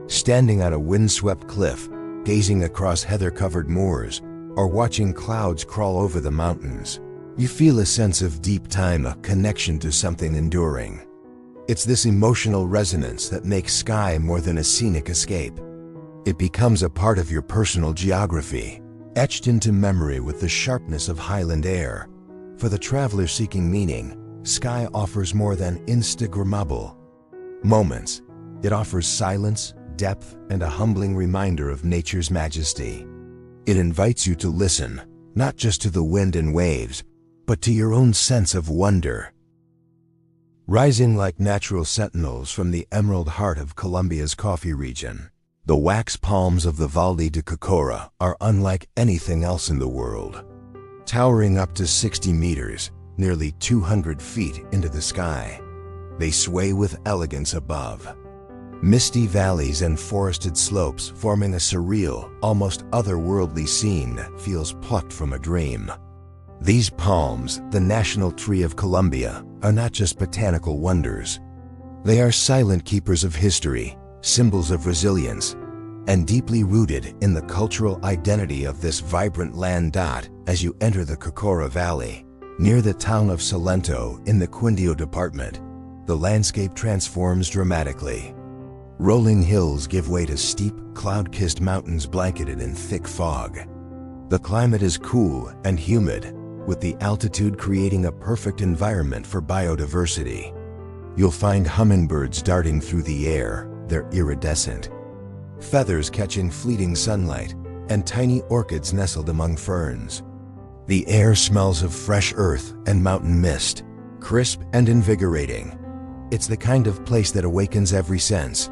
Standing on a windswept cliff, gazing across heather-covered moors, or watching clouds crawl over the mountains, you feel a sense of deep time, a connection to something enduring. It's this emotional resonance that makes Skye more than a scenic escape. It becomes a part of your personal geography, etched into memory with the sharpness of Highland air. For the traveler seeking meaning, Skye offers more than Instagrammable moments. It offers silence, depth, and a humbling reminder of nature's majesty. It invites you to listen, not just to the wind and waves, but to your own sense of wonder. Rising like natural sentinels from the emerald heart of Colombia's coffee region, the wax palms of the Valle de Cocora are unlike anything else in the world. Towering up to 60 meters, nearly 200 feet into the sky, they sway with elegance above. Misty valleys and forested slopes forming a surreal, almost otherworldly scene that feels plucked from a dream. These palms, the national tree of Colombia, are not just botanical wonders. They are silent keepers of history, symbols of resilience, and deeply rooted in the cultural identity of this vibrant land. As you enter the Cocora Valley, near the town of Salento in the Quindio department, the landscape transforms dramatically. Rolling hills give way to steep, cloud-kissed mountains blanketed in thick fog. The climate is cool and humid, with the altitude creating a perfect environment for biodiversity. You'll find hummingbirds darting through the air, their iridescent feathers catching fleeting sunlight, and tiny orchids nestled among ferns. The air smells of fresh earth and mountain mist, crisp and invigorating. It's the kind of place that awakens every sense.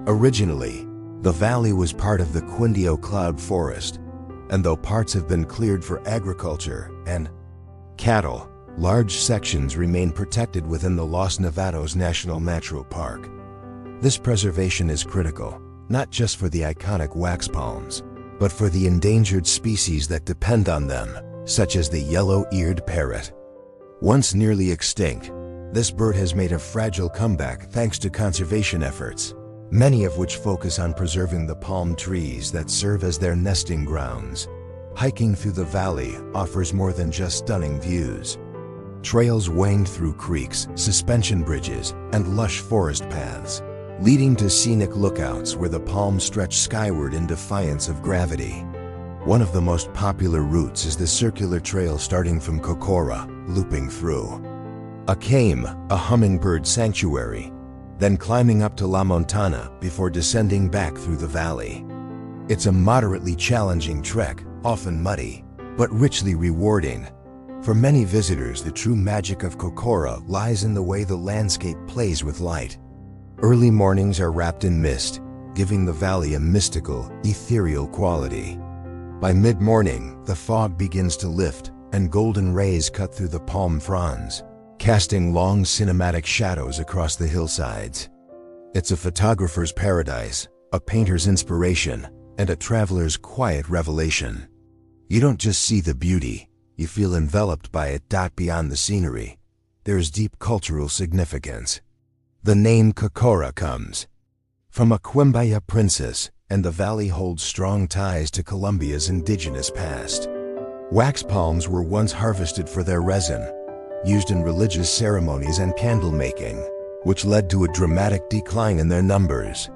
Originally, the valley was part of the Quindio cloud forest, and though parts have been cleared for agriculture and cattle, large sections remain protected within the Los Nevados National Natural Park. This preservation is critical, not just for the iconic wax palms, but for the endangered species that depend on them, such as the yellow-eared parrot. Once nearly extinct, this bird has made a fragile comeback thanks to conservation efforts, many of which focus on preserving the palm trees that serve as their nesting grounds. Hiking through the valley offers more than just stunning views. Trails wind through creeks, suspension bridges, and lush forest paths, leading to scenic lookouts where the palms stretch skyward in defiance of gravity. One of the most popular routes is the circular trail starting from Cocora, looping through Achingly, a hummingbird sanctuary, then climbing up to La Montana before descending back through the valley. It's a moderately challenging trek, often muddy, but richly rewarding. For many visitors, the true magic of Cocora lies in the way the landscape plays with light. Early mornings are wrapped in mist, giving the valley a mystical, ethereal quality. By mid-morning, the fog begins to lift, and golden rays cut through the palm fronds, casting long cinematic shadows across the hillsides. It's a photographer's paradise, a painter's inspiration, and a traveler's quiet revelation. You don't just see the beauty, you feel enveloped by it. Beyond the scenery, there's deep cultural significance. The name Cocora comes from a Quimbaya princess, and the valley holds strong ties to Colombia's indigenous past. Wax palms were once harvested for their resin, used in religious ceremonies and candle making, which led to a dramatic decline in their numbers.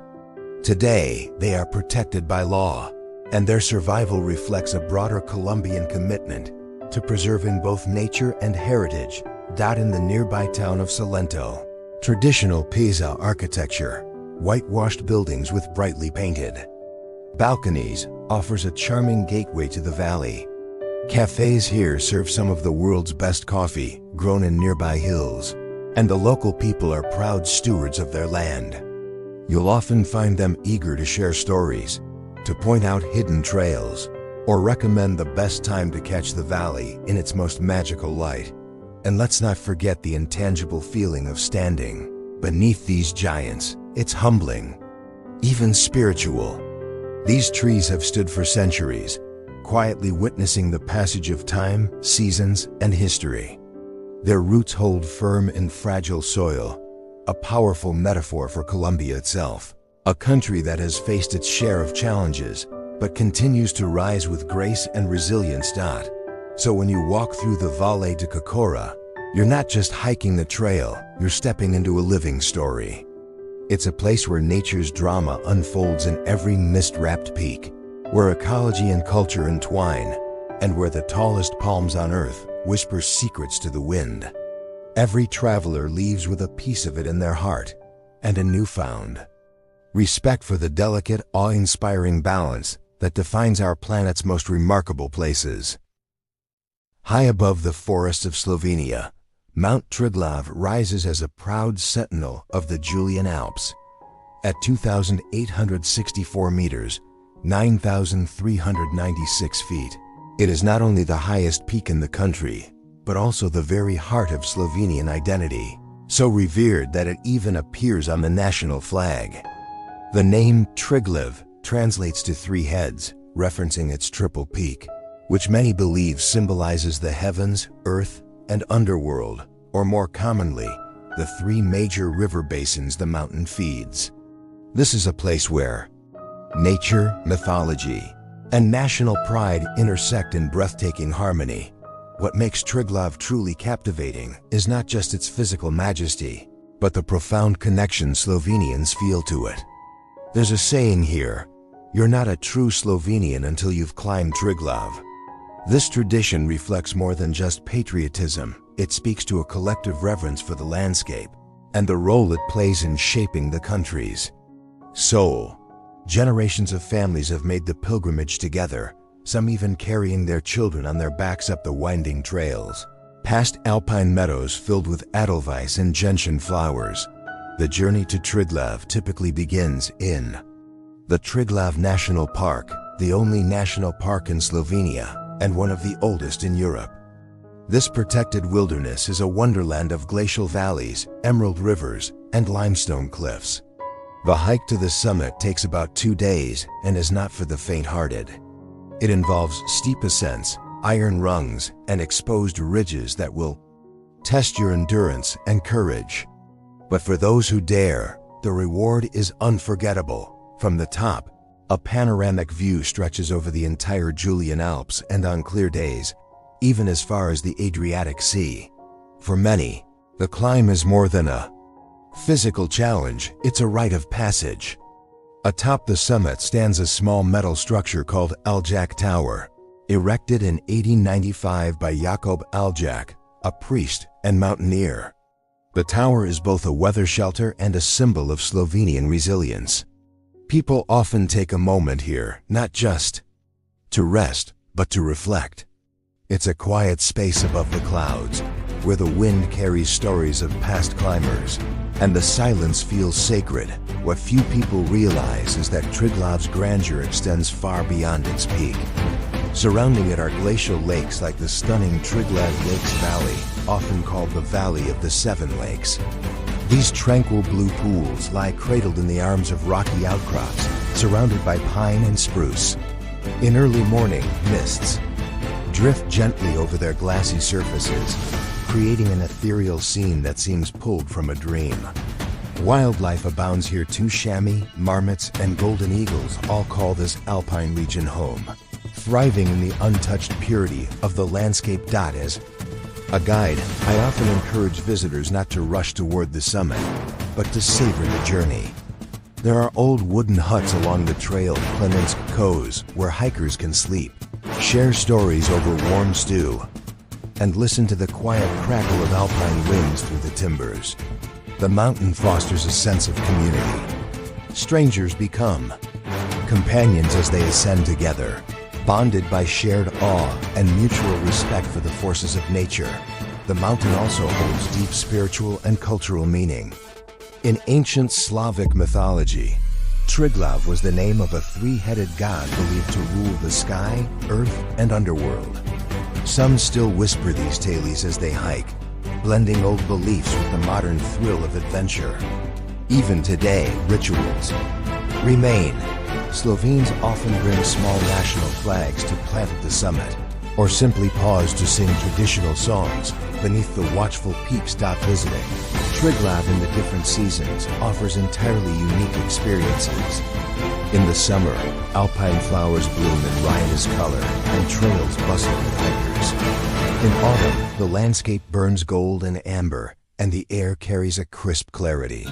Today, they are protected by law, and their survival reflects a broader Colombian commitment to preserving both nature and heritage. In the nearby town of Salento, traditional Pisa architecture, whitewashed buildings with brightly painted balconies, offers a charming gateway to the valley. Cafes here serve some of the world's best coffee, grown in nearby hills, and the local people are proud stewards of their land. You'll often find them eager to share stories, to point out hidden trails, or recommend the best time to catch the valley in its most magical light. And let's not forget the intangible feeling of standing beneath these giants. It's humbling, even spiritual. These trees have stood for centuries, quietly witnessing the passage of time, seasons, and history. Their roots hold firm in fragile soil, a powerful metaphor for Colombia itself, a country that has faced its share of challenges, but continues to rise with grace and resilience. So when you walk through the Valle de Cocora, you're not just hiking the trail, you're stepping into a living story. It's a place where nature's drama unfolds in every mist-wrapped peak, where ecology and culture entwine, and where the tallest palms on earth whisper secrets to the wind. Every traveler leaves with a piece of it in their heart, and a newfound respect for the delicate, awe-inspiring balance that defines our planet's most remarkable places. High above the forests of Slovenia, Mount Triglav rises as a proud sentinel of the Julian Alps. At 2,864 meters, 9,396 feet, it is not only the highest peak in the country, but also the very heart of Slovenian identity, so revered that it even appears on the national flag. The name Triglav translates to three heads, referencing its triple peak, which many believe symbolizes the heavens, earth, and underworld, or more commonly, the three major river basins the mountain feeds. This is a place where nature, mythology, and national pride intersect in breathtaking harmony. What makes Triglav truly captivating is not just its physical majesty, but the profound connection Slovenians feel to it. There's a saying here, "You're not a true Slovenian until you've climbed Triglav." This tradition reflects more than just patriotism. It speaks to a collective reverence for the landscape and the role it plays in shaping the country's soul. Generations of families have made the pilgrimage together, some even carrying their children on their backs up the winding trails, past alpine meadows filled with edelweiss and gentian flowers. The journey to Triglav typically begins in the Triglav National Park, the only national park in Slovenia and one of the oldest in Europe. This protected wilderness is a wonderland of glacial valleys, emerald rivers, and limestone cliffs. The hike to the summit takes about 2 days and is not for the faint-hearted. It involves steep ascents, iron rungs, and exposed ridges that will test your endurance and courage. But for those who dare, the reward is unforgettable. From the top, a panoramic view stretches over the entire Julian Alps and on clear days, even as far as the Adriatic Sea. For many, the climb is more than a physical challenge, it's a rite of passage. Atop the summit stands a small metal structure called Aljak Tower, erected in 1895 by Jakob Aljak, a priest and mountaineer. The tower is both a weather shelter and a symbol of Slovenian resilience. People often take a moment here, not just to rest, but to reflect. It's a quiet space above the clouds, where the wind carries stories of past climbers, and the silence feels sacred. What few people realize is that Triglav's grandeur extends far beyond its peak. Surrounding it are glacial lakes like the stunning Triglav Lakes Valley, often called the Valley of the Seven Lakes. These tranquil blue pools lie cradled in the arms of rocky outcrops, surrounded by pine and spruce. In early morning, mists drift gently over their glassy surfaces, creating an ethereal scene that seems pulled from a dream. Wildlife abounds here too. Chamois, marmots, and golden eagles all call this alpine region home, thriving in the untouched purity of the landscape. As a guide, I often encourage visitors not to rush toward the summit, but to savor the journey. There are old wooden huts along the trail, Lençóis, where hikers can sleep, share stories over warm stew, and listen to the quiet crackle of alpine winds through the timbers. The mountain fosters a sense of community. Strangers become companions as they ascend together, bonded by shared awe and mutual respect for the forces of nature. The mountain also holds deep spiritual and cultural meaning. In ancient Slavic mythology, Triglav was the name of a three-headed god believed to rule the sky, earth, and underworld. Some still whisper these tales as they hike, blending old beliefs with the modern thrill of adventure. Even today, rituals remain. Slovenes often bring small national flags to plant at the summit, or simply pause to sing traditional songs beneath the watchful peaks. Visiting Triglav in the different seasons offers entirely unique experiences. In the summer, alpine flowers bloom in riotous color and trails bustle with hikers. In autumn, the landscape burns gold and amber, and the air carries a crisp clarity.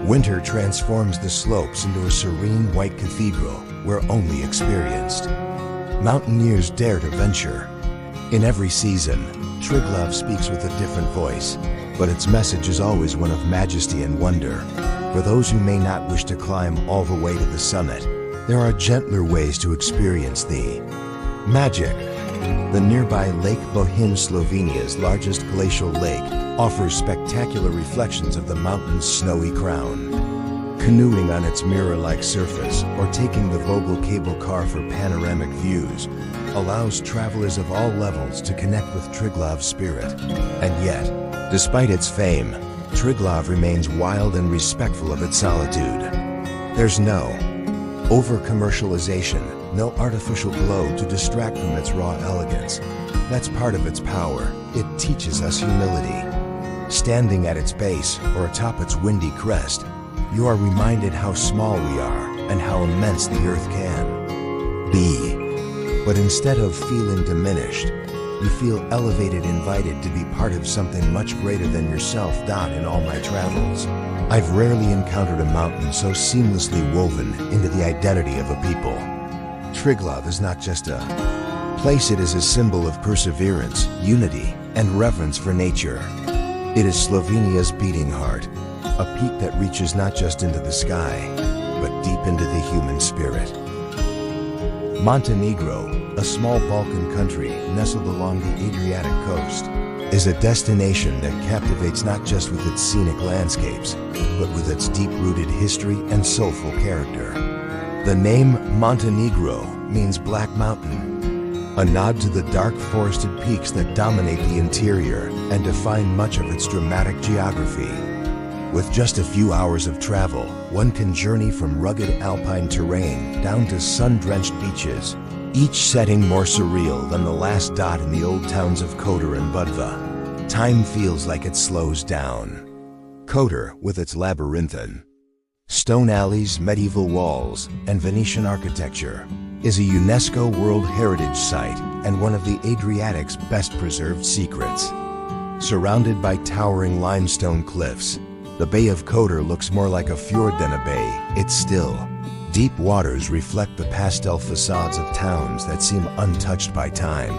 Winter transforms the slopes into a serene white cathedral where only experienced mountaineers dare to venture. In every season, Triglav speaks with a different voice, but its message is always one of majesty and wonder. For those who may not wish to climb all the way to the summit, there are gentler ways to experience the magic. The nearby Lake Bohinj, Slovenia's largest glacial lake, offers spectacular reflections of the mountain's snowy crown. Canoeing on its mirror-like surface or taking the Vogel cable car for panoramic views allows travelers of all levels to connect with Triglav's spirit. And yet, despite its fame, Triglav remains wild and respectful of its solitude. There's no over-commercialization, no artificial glow to distract from its raw elegance. That's part of its power. It teaches us humility. Standing at its base or atop its windy crest, you are reminded how small we are and how immense the earth can be. But instead of feeling diminished, you feel elevated, invited to be part of something much greater than yourself. In all my travels, I've rarely encountered a mountain so seamlessly woven into the identity of a people. Triglav is not just a place, it is a symbol of perseverance, unity, and reverence for nature. It is Slovenia's beating heart, a peak that reaches not just into the sky, but deep into the human spirit. Montenegro, a small Balkan country nestled along the Adriatic coast, is a destination that captivates not just with its scenic landscapes, but with its deep-rooted history and soulful character. The name Montenegro means Black Mountain, a nod to the dark forested peaks that dominate the interior and define much of its dramatic geography. With just a few hours of travel, one can journey from rugged alpine terrain down to sun-drenched beaches, each setting more surreal than the last dot in the old towns of Cocora and Budva. Time feels like it slows down. Cocora, with its labyrinthine stone alleys, medieval walls, and Venetian architecture, is a UNESCO World Heritage Site and one of the Adriatic's best-preserved secrets. Surrounded by towering limestone cliffs, the Bay of Cocora looks more like a fjord than a bay. It's still. Deep waters reflect the pastel facades of towns that seem untouched by time.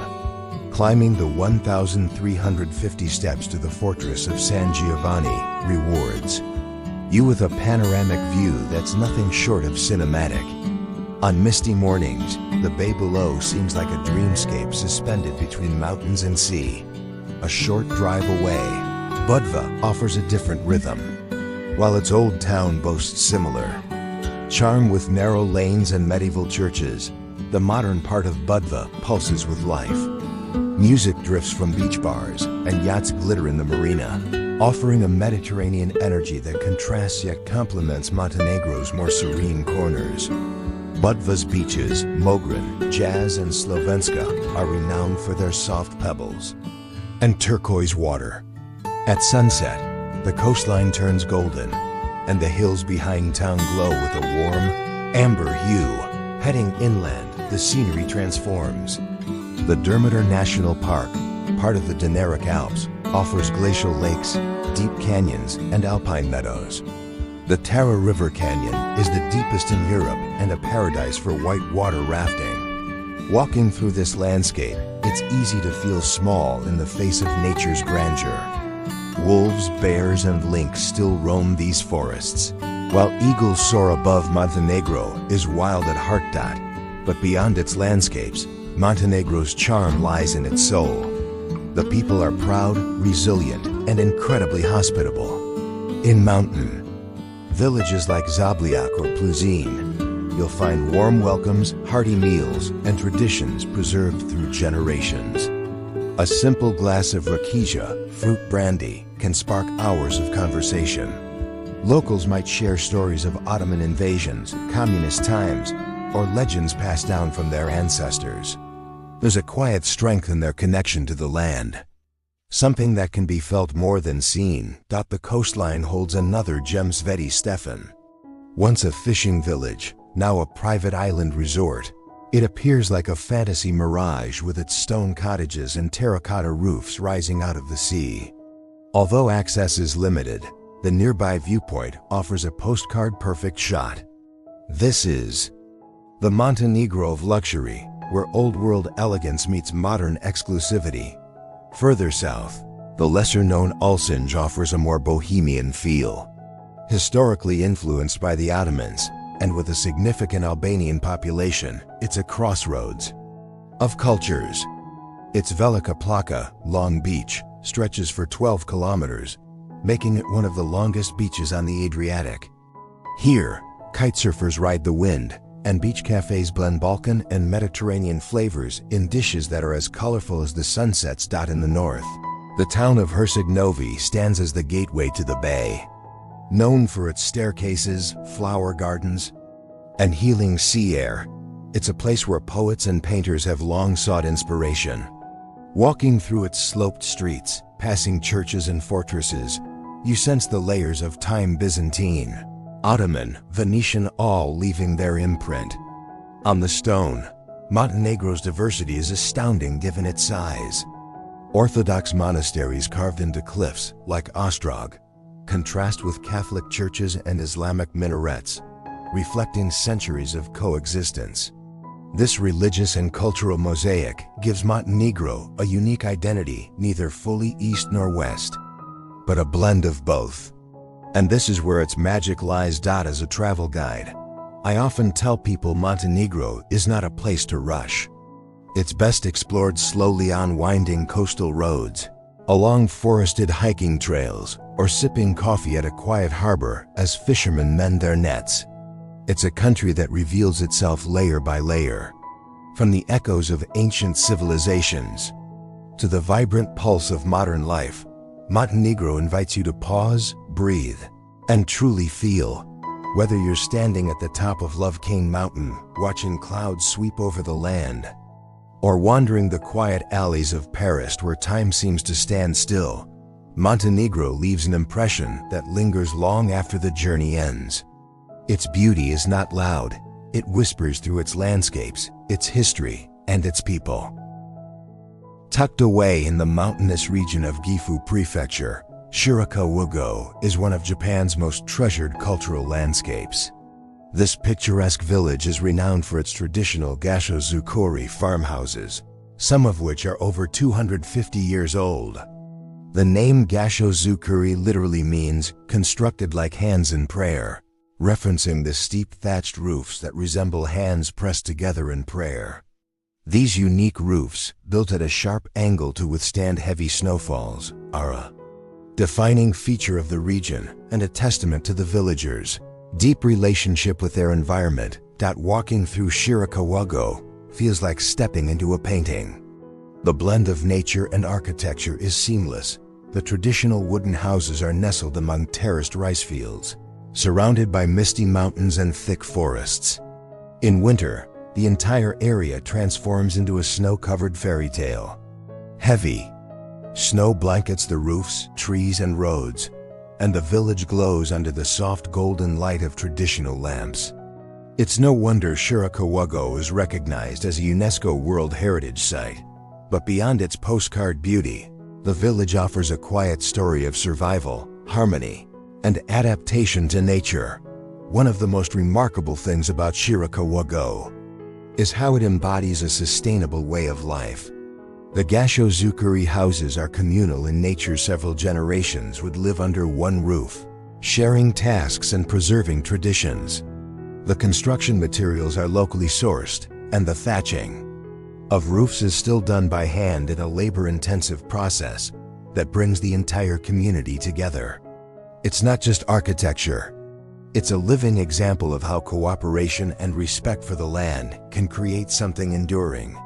Climbing the 1,350 steps to the fortress of San Giovanni rewards you with a panoramic view that's nothing short of cinematic. On misty mornings, the bay below seems like a dreamscape suspended between mountains and sea. A short drive away, Budva offers a different rhythm. While its old town boasts similar charm with narrow lanes and medieval churches, the modern part of Budva pulses with life. Music drifts from beach bars and yachts glitter in the marina, offering a Mediterranean energy that contrasts yet complements Montenegro's more serene corners. Budva's beaches, Mogren, Jazz, and Slovenska are renowned for their soft pebbles and turquoise water. At sunset, the coastline turns golden, and the hills behind town glow with a warm, amber hue. Heading inland, the scenery transforms. The Dermater National Park, part of the Dinaric Alps, offers glacial lakes, deep canyons, and alpine meadows. The Tara River Canyon is the deepest in Europe and a paradise for whitewater rafting. Walking through this landscape, it's easy to feel small in the face of nature's grandeur. Wolves, bears, and lynx still roam these forests, while eagles soar above. Montenegro is wild at heart. But beyond its landscapes, Montenegro's charm lies in its soul. The people are proud, resilient, and incredibly hospitable. In mountain villages like Zabliak or Pluzin, you'll find warm welcomes, hearty meals, and traditions preserved through generations. A simple glass of rakia, fruit brandy, can spark hours of conversation. Locals might share stories of Ottoman invasions, communist times, or legends passed down from their ancestors. There's a quiet strength in their connection to the land, something that can be felt more than seen. The coastline holds another gem, Sveti Stefan. Once a fishing village, now a private island resort, it appears like a fantasy mirage with its stone cottages and terracotta roofs rising out of the sea. Although access is limited, the nearby viewpoint offers a postcard-perfect shot. This is the Montenegro of luxury, where old-world elegance meets modern exclusivity. Further south, the lesser-known Ulcinj offers a more bohemian feel. Historically influenced by the Ottomans, and with a significant Albanian population, it's a crossroads of cultures. Its Velika Plaka, Long Beach, stretches for 12 kilometers, making it one of the longest beaches on the Adriatic. Here, kitesurfers ride the wind, and beach cafes blend Balkan and Mediterranean flavors in dishes that are as colorful as the sunsets. In the north, the town of Herceg-Novi stands as the gateway to the bay. Known for its staircases, flower gardens, and healing sea air, it's a place where poets and painters have long sought inspiration. Walking through its sloped streets, passing churches and fortresses, you sense the layers of time: Byzantine, Ottoman, Venetian, all leaving their imprint. On the stone, Montenegro's diversity is astounding given its size. Orthodox monasteries carved into cliffs, like Ostrog, contrast with Catholic churches and Islamic minarets, reflecting centuries of coexistence. This religious and cultural mosaic gives Montenegro a unique identity, neither fully east nor west, but a blend of both. And this is where its magic lies. As a travel guide, I often tell people Montenegro is not a place to rush. It's best explored slowly on winding coastal roads, along forested hiking trails, or sipping coffee at a quiet harbor as fishermen mend their nets. It's a country that reveals itself layer by layer. From the echoes of ancient civilizations to the vibrant pulse of modern life, Montenegro invites you to pause, breathe, and truly feel. Whether you're standing at the top of Love Cane Mountain, watching clouds sweep over the land, or wandering the quiet alleys of Paris where time seems to stand still, Montenegro leaves an impression that lingers long after the journey ends. Its beauty is not loud, it whispers through its landscapes, its history, and its people. Tucked away in the mountainous region of Gifu Prefecture, Shirakawa-go is one of Japan's most treasured cultural landscapes. This picturesque village is renowned for its traditional gasho-zukuri farmhouses, some of which are over 250 years old. The name gasho-zukuri literally means constructed like hands in prayer, referencing the steep thatched roofs that resemble hands pressed together in prayer. These unique roofs, built at a sharp angle to withstand heavy snowfalls, are a defining feature of the region and a testament to the villagers' deep relationship with their environment. Walking through Shirakawa-go feels like stepping into a painting. The blend of nature and architecture is seamless. The traditional wooden houses are nestled among terraced rice fields, surrounded by misty mountains and thick forests. In winter, the entire area transforms into a snow-covered fairy tale. Heavy snow blankets the roofs, trees, and roads, and the village glows under the soft golden light of traditional lamps. It's no wonder Shirakawa-go is recognized as a UNESCO World Heritage Site. But beyond its postcard beauty, the village offers a quiet story of survival, harmony, and adaptation to nature. One of the most remarkable things about Shirakawa-go is how it embodies a sustainable way of life. The gasho-zukuri houses are communal in nature. Several generations would live under one roof, sharing tasks and preserving traditions. The construction materials are locally sourced, and the thatching of roofs is still done by hand in a labor-intensive process that brings the entire community together. It's not just architecture. It's a living example of how cooperation and respect for the land can create something enduring.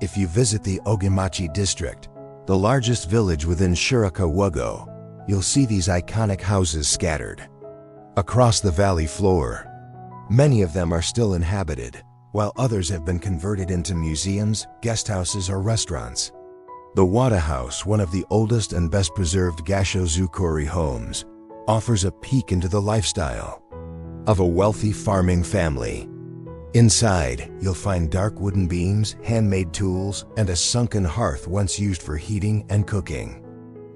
If you visit the Ogemachi district, the largest village within Shirakawa-go, you'll see these iconic houses scattered across the valley floor. Many of them are still inhabited, while others have been converted into museums, guesthouses, or restaurants. The Wada House, one of the oldest and best preserved gasho-zukuri homes, offers a peek into the lifestyle of a wealthy farming family. Inside, you'll find dark wooden beams, handmade tools, and a sunken hearth once used for heating and cooking.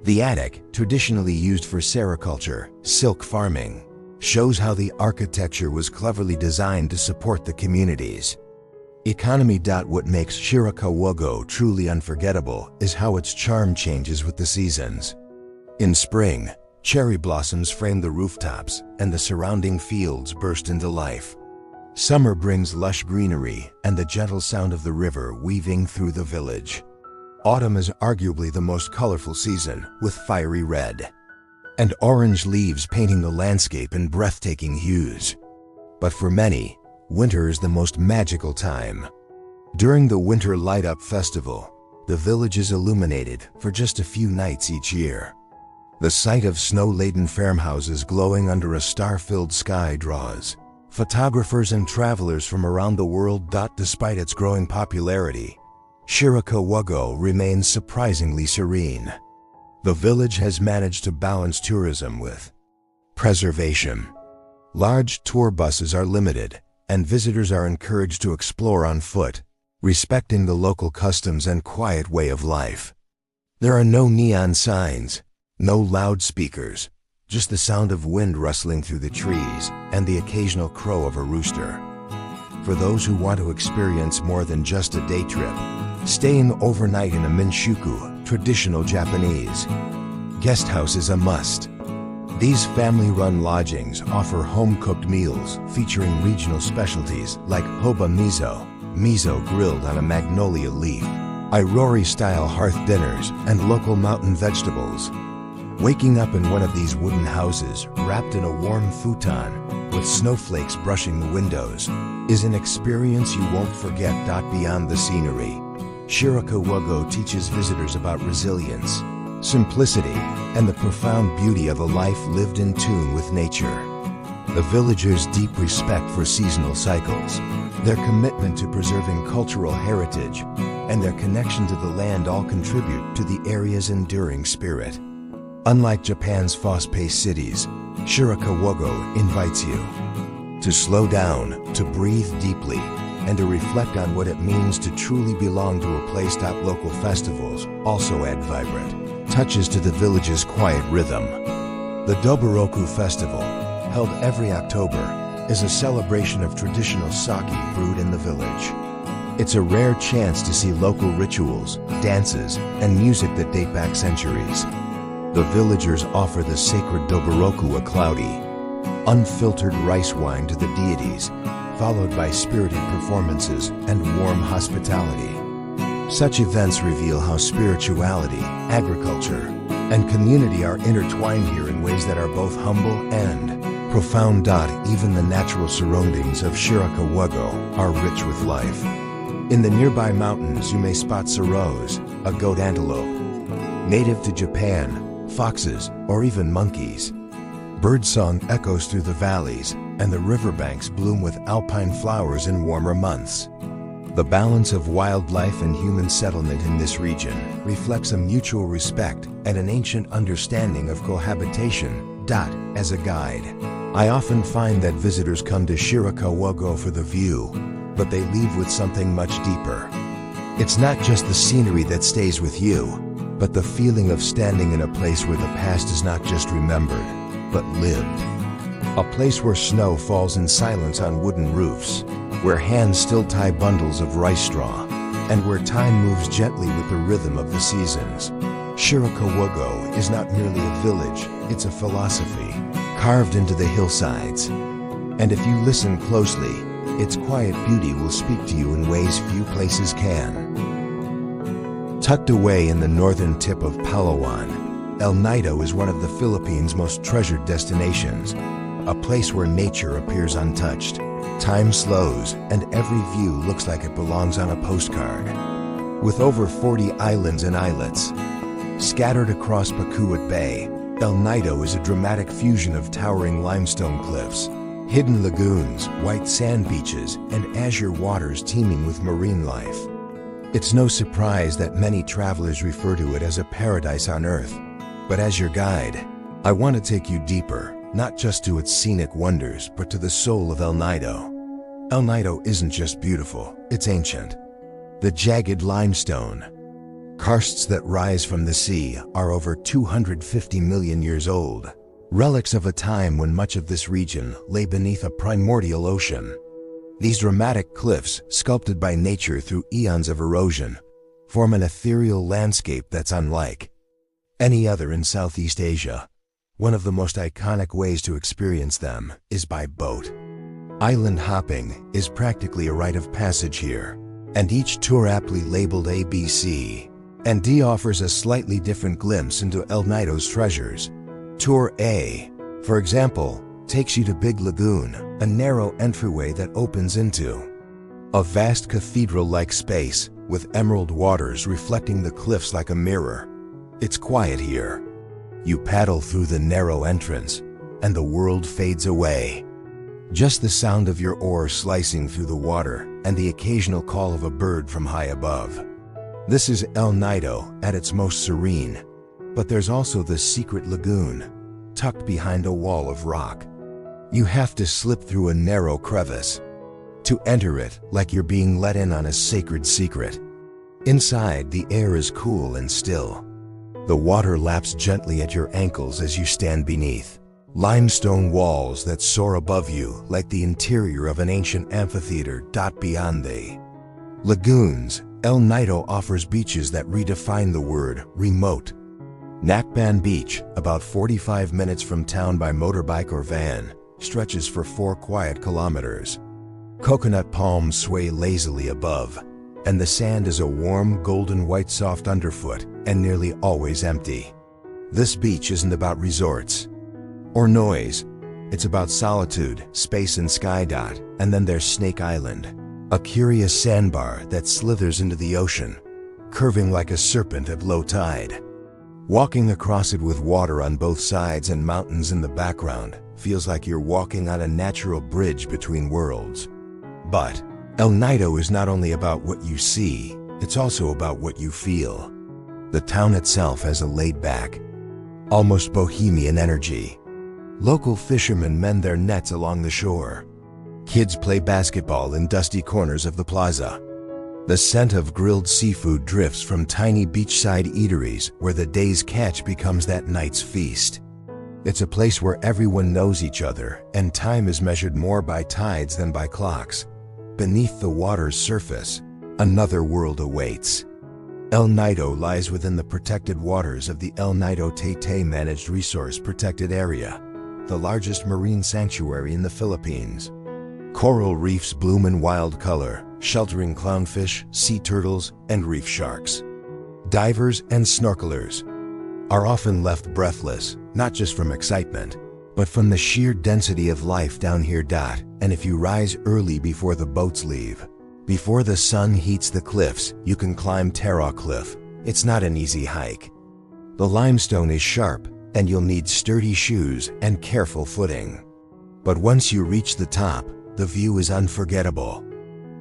The attic, traditionally used for sericulture, silk farming, shows how the architecture was cleverly designed to support the community's economy. What makes Shirakawa-go truly unforgettable is how its charm changes with the seasons. In spring, cherry blossoms frame the rooftops, and the surrounding fields burst into life. Summer brings lush greenery and the gentle sound of the river weaving through the village. Autumn is arguably the most colorful season, with fiery red and orange leaves painting the landscape in breathtaking hues. But for many, winter is the most magical time. During the Winter Light-Up Festival, the village is illuminated for just a few nights each year. The sight of snow-laden farmhouses glowing under a star-filled sky draws photographers and travelers from around the world. Despite its growing popularity, Shirakawa-go remains surprisingly serene. The village has managed to balance tourism with preservation. Large tour buses are limited, and visitors are encouraged to explore on foot, respecting the local customs and quiet way of life. There are no neon signs, no loudspeakers, just the sound of wind rustling through the trees and the occasional crow of a rooster. For those who want to experience more than just a day trip, staying overnight in a minshuku, traditional Japanese guest house is a must. These family-run lodgings offer home-cooked meals featuring regional specialties like hoba miso grilled on a magnolia leaf, irori-style hearth dinners, and local mountain vegetables. Waking up in one of these wooden houses, wrapped in a warm futon, with snowflakes brushing the windows, is an experience you won't forget. Beyond the scenery, Shirakawa-go teaches visitors about resilience, simplicity, and the profound beauty of a life lived in tune with nature. The villagers' deep respect for seasonal cycles, their commitment to preserving cultural heritage, and their connection to the land all contribute to the area's enduring spirit. Unlike Japan's fast-paced cities, Shirakawa-go invites you to slow down, to breathe deeply, and to reflect on what it means to truly belong to a place. Local festivals also add vibrant touches to the village's quiet rhythm. The Doboroku Festival, held every October, is a celebration of traditional sake brewed in the village. It's a rare chance to see local rituals, dances, and music that date back centuries. The villagers offer the sacred Doboroku, a cloudy, unfiltered rice wine to the deities, followed by spirited performances and warm hospitality. Such events reveal how spirituality, agriculture, and community are intertwined here in ways that are both humble and profound. Even the natural surroundings of Shirakawa-go are rich with life. In the nearby mountains you may spot sorrows, a goat antelope, native to Japan, foxes, or even monkeys. Birdsong echoes through the valleys, and the riverbanks bloom with alpine flowers in warmer months. The balance of wildlife and human settlement in this region reflects a mutual respect and an ancient understanding of cohabitation. As a guide, I often find that visitors come to Shirakawa-go for the view, but they leave with something much deeper. It's not just the scenery that stays with you, but the feeling of standing in a place where the past is not just remembered, but lived. A place where snow falls in silence on wooden roofs, where hands still tie bundles of rice straw, and where time moves gently with the rhythm of the seasons. Shirakawa-go is not merely a village, it's a philosophy, carved into the hillsides. And if you listen closely, its quiet beauty will speak to you in ways few places can. Tucked away in the northern tip of Palawan, El Nido is one of the Philippines' most treasured destinations, a place where nature appears untouched. Time slows, and every view looks like it belongs on a postcard. With over 40 islands and islets scattered across Pakuwit Bay, El Nido is a dramatic fusion of towering limestone cliffs, hidden lagoons, white sand beaches, and azure waters teeming with marine life. It's no surprise that many travelers refer to it as a paradise on earth. But as your guide, I want to take you deeper, not just to its scenic wonders, but to the soul of El Nido. El Nido isn't just beautiful, it's ancient. The jagged limestone karsts that rise from the sea are over 250 million years old, relics of a time when much of this region lay beneath a primordial ocean. These dramatic cliffs, sculpted by nature through eons of erosion, form an ethereal landscape that's unlike any other in Southeast Asia. One of the most iconic ways to experience them is by boat. Island hopping is practically a rite of passage here, and each tour aptly labeled A, B, C, and D offers a slightly different glimpse into El Nido's treasures. Tour A, for example, takes you to Big Lagoon, a narrow entryway that opens into a vast cathedral-like space with emerald waters reflecting the cliffs like a mirror. It's quiet here. You paddle through the narrow entrance, and the world fades away. Just the sound of your oar slicing through the water and the occasional call of a bird from high above. This is El Nido at its most serene, but there's also the secret lagoon, tucked behind a wall of rock. You have to slip through a narrow crevice to enter it, like you're being let in on a sacred secret. Inside, the air is cool and still. The water laps gently at your ankles as you stand beneath limestone walls that soar above you like the interior of an ancient amphitheater. Beyond the lagoons, El Nido offers beaches that redefine the word remote. Nakban Beach, about 45 minutes from town by motorbike or van, stretches for 4 quiet kilometers. Coconut palms sway lazily above, and the sand is a warm, golden white soft underfoot and nearly always empty. This beach isn't about resorts or noise. It's about solitude, space, and Skye. And then there's Snake Island, a curious sandbar that slithers into the ocean, curving like a serpent at low tide. Walking across it with water on both sides and mountains in the background feels like you're walking on a natural bridge between worlds. But El Nido is not only about what you see, it's also about what you feel. The town itself has a laid-back, almost bohemian energy. Local fishermen mend their nets along the shore. Kids play basketball in dusty corners of the plaza. The scent of grilled seafood drifts from tiny beachside eateries where the day's catch becomes that night's feast. It's a place where everyone knows each other and time is measured more by tides than by clocks. Beneath the water's surface, another world awaits. El Nido lies within the protected waters of the El Nido Taytay Managed Resource Protected Area, the largest marine sanctuary in the Philippines. Coral reefs bloom in wild color, sheltering clownfish, sea turtles, and reef sharks. Divers and snorkelers are often left breathless, not just from excitement, but from the sheer density of life down here. And if you rise early before the boats leave, before the sun heats the cliffs, you can climb Tara Cliff. It's not an easy hike. The limestone is sharp, and you'll need sturdy shoes and careful footing. But once you reach the top, the view is unforgettable.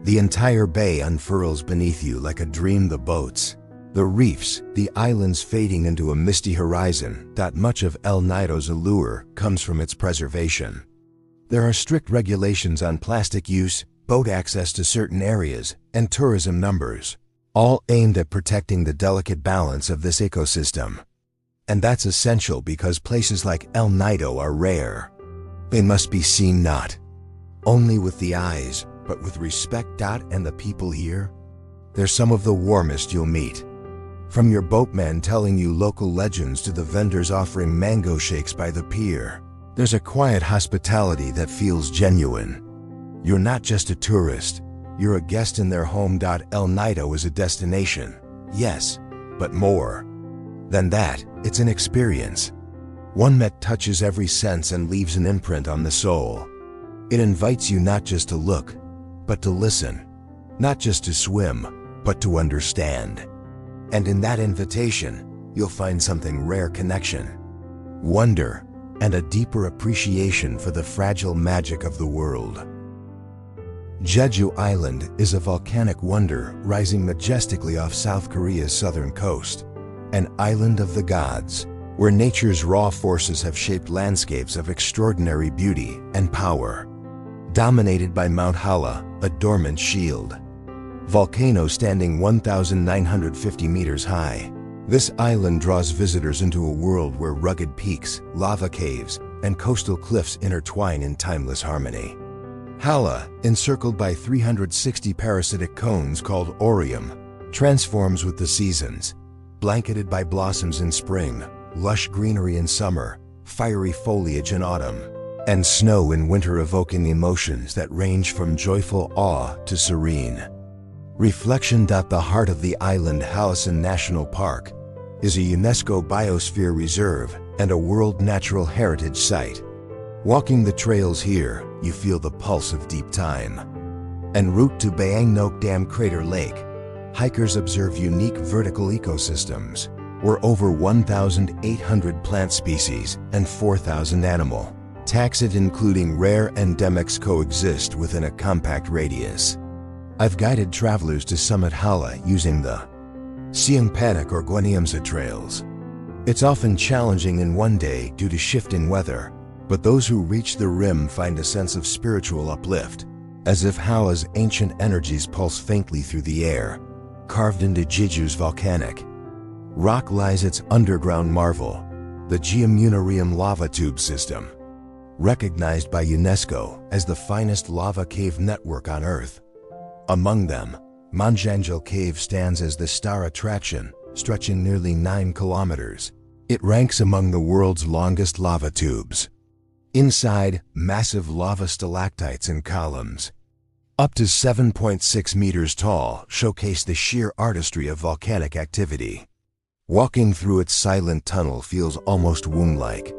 The entire bay unfurls beneath you like a dream. The boats, the reefs, the islands fading into a misty horizon. Much of El Nido's allure comes from its preservation. There are strict regulations on plastic use, boat access to certain areas, and tourism numbers, all aimed at protecting the delicate balance of this ecosystem. And that's essential because places like El Nido are rare. They must be seen not only with the eyes, but with respect. And the people here, they're some of the warmest you'll meet. From your boatman telling you local legends to the vendors offering mango shakes by the pier, there's a quiet hospitality that feels genuine. You're not just a tourist, you're a guest in their home. El Nido is a destination, yes, but more than that, it's an experience. One that touches every sense and leaves an imprint on the soul. It invites you not just to look, but to listen. Not just to swim, but to understand. And in that invitation, you'll find something rare: connection, wonder, and a deeper appreciation for the fragile magic of the world. Jeju Island is a volcanic wonder rising majestically off South Korea's southern coast. An island of the gods, where nature's raw forces have shaped landscapes of extraordinary beauty and power. Dominated by Mount Hala, a dormant shield volcano standing 1,950 meters high, this island draws visitors into a world where rugged peaks, lava caves, and coastal cliffs intertwine in timeless harmony. Hala, encircled by 360 parasitic cones called Orium, transforms with the seasons. Blanketed by blossoms in spring, lush greenery in summer, fiery foliage in autumn, and snow in winter, evoking emotions that range from joyful awe to serene reflection. The heart of the island, Halison National Park, is a UNESCO Biosphere Reserve and a World Natural Heritage Site. Walking the trails here, you feel the pulse of deep time. En route to Bayangnok Dam Crater Lake, hikers observe unique vertical ecosystems, where over 1,800 plant species and 4,000 animal taxid including rare endemics coexist within a compact radius. I've guided travelers to summit Hala using the Siangpanik or Guaniamsa trails. It's often challenging in one day due to shifting weather, but those who reach the rim find a sense of spiritual uplift, as if Hala's ancient energies pulse faintly through the air. Carved into Jeju's volcanic rock lies its underground marvel, the Geomunarium lava tube system, recognized by UNESCO as the finest lava cave network on Earth. Among them, Manjangel Cave stands as the star attraction, stretching nearly 9 kilometers. It ranks among the world's longest lava tubes. Inside, massive lava stalactites and columns, up to 7.6 meters tall, showcase the sheer artistry of volcanic activity. Walking through its silent tunnel feels almost womb-like,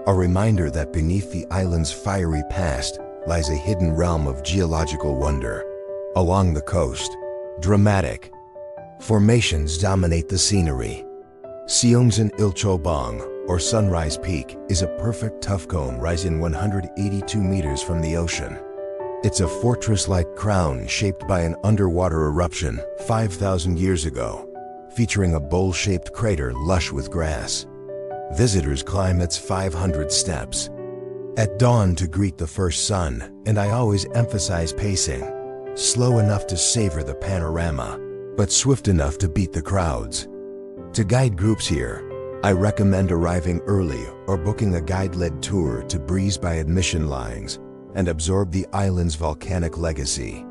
a reminder that beneath the island's fiery past lies a hidden realm of geological wonder. Along the coast, dramatic formations dominate the scenery. Seongsan Ilchobong, or Sunrise Peak, is a perfect tuff cone rising 182 meters from the ocean. It's a fortress-like crown shaped by an underwater eruption 5,000 years ago, featuring a bowl-shaped crater lush with grass. Visitors climb its 500 steps at dawn to greet the first sun, and I always emphasize pacing. Slow enough to savor the panorama, but swift enough to beat the crowds. To guide groups here, I recommend arriving early or booking a guide-led tour to breeze by admission lines and absorb the island's volcanic legacy.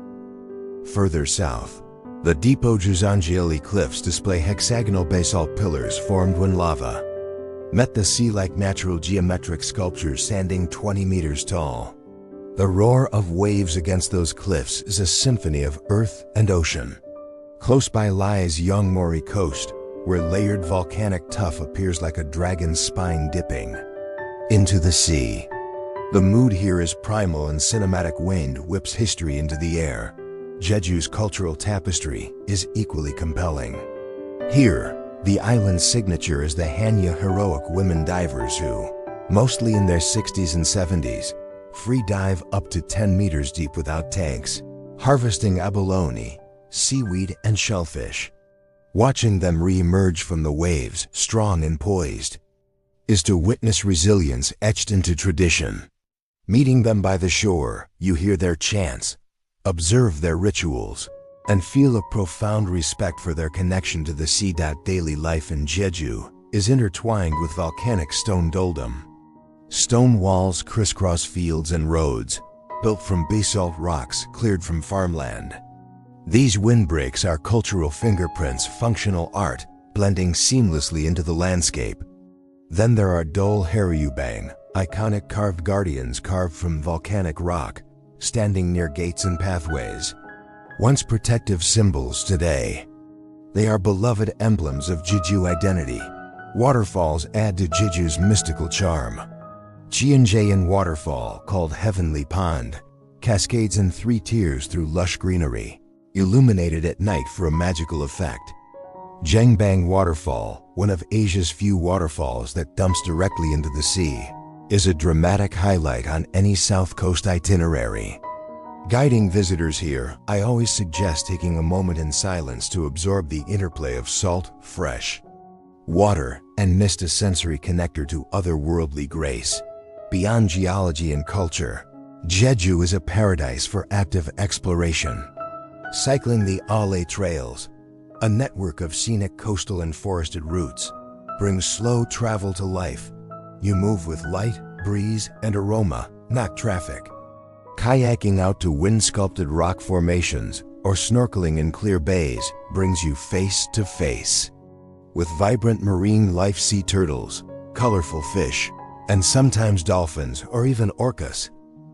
Further south, the Dipojuzangeli cliffs display hexagonal basalt pillars formed when lava met the sea like natural geometric sculptures standing 20 meters tall. The roar of waves against those cliffs is a symphony of earth and ocean. Close by lies Yongmori Coast, where layered volcanic tuff appears like a dragon's spine dipping into the sea. The mood here is primal and cinematic wind whips history into the air. Jeju's cultural tapestry is equally compelling. Here, the island's signature is the Hanya heroic women divers who, mostly in their 60s and 70s, free dive up to 10 meters deep without tanks, harvesting abalone, seaweed and shellfish. Watching them re-emerge from the waves, strong and poised, is to witness resilience etched into tradition. Meeting them by the shore, you hear their chants, observe their rituals, and feel a profound respect for their connection to the sea. Daily life in Jeju is intertwined with volcanic stone doldom. Stone walls crisscross fields and roads, built from basalt rocks cleared from farmland. These windbreaks are cultural fingerprints, functional art, blending seamlessly into the landscape. Then there are Dol Haryubang, iconic carved guardians carved from volcanic rock, standing near gates and pathways. Once protective symbols, today they are beloved emblems of Jeju identity. Waterfalls add to Jeju's mystical charm. Cheonjaean Waterfall, called Heavenly Pond, cascades in 3 tiers through lush greenery, illuminated at night for a magical effect. Jengbang Waterfall, one of Asia's few waterfalls that dumps directly into the sea, is a dramatic highlight on any South Coast itinerary. Guiding visitors here, I always suggest taking a moment in silence to absorb the interplay of salt, fresh water, and mist, a sensory connector to otherworldly grace. Beyond geology and culture, Jeju is a paradise for active exploration. Cycling the Ale Trails, a network of scenic coastal and forested routes, brings slow travel to life. You move with light, breeze, and aroma, not traffic. Kayaking out to wind-sculpted rock formations or snorkeling in clear bays brings you face to face with vibrant marine life, sea turtles, colorful fish, and sometimes dolphins or even orcas.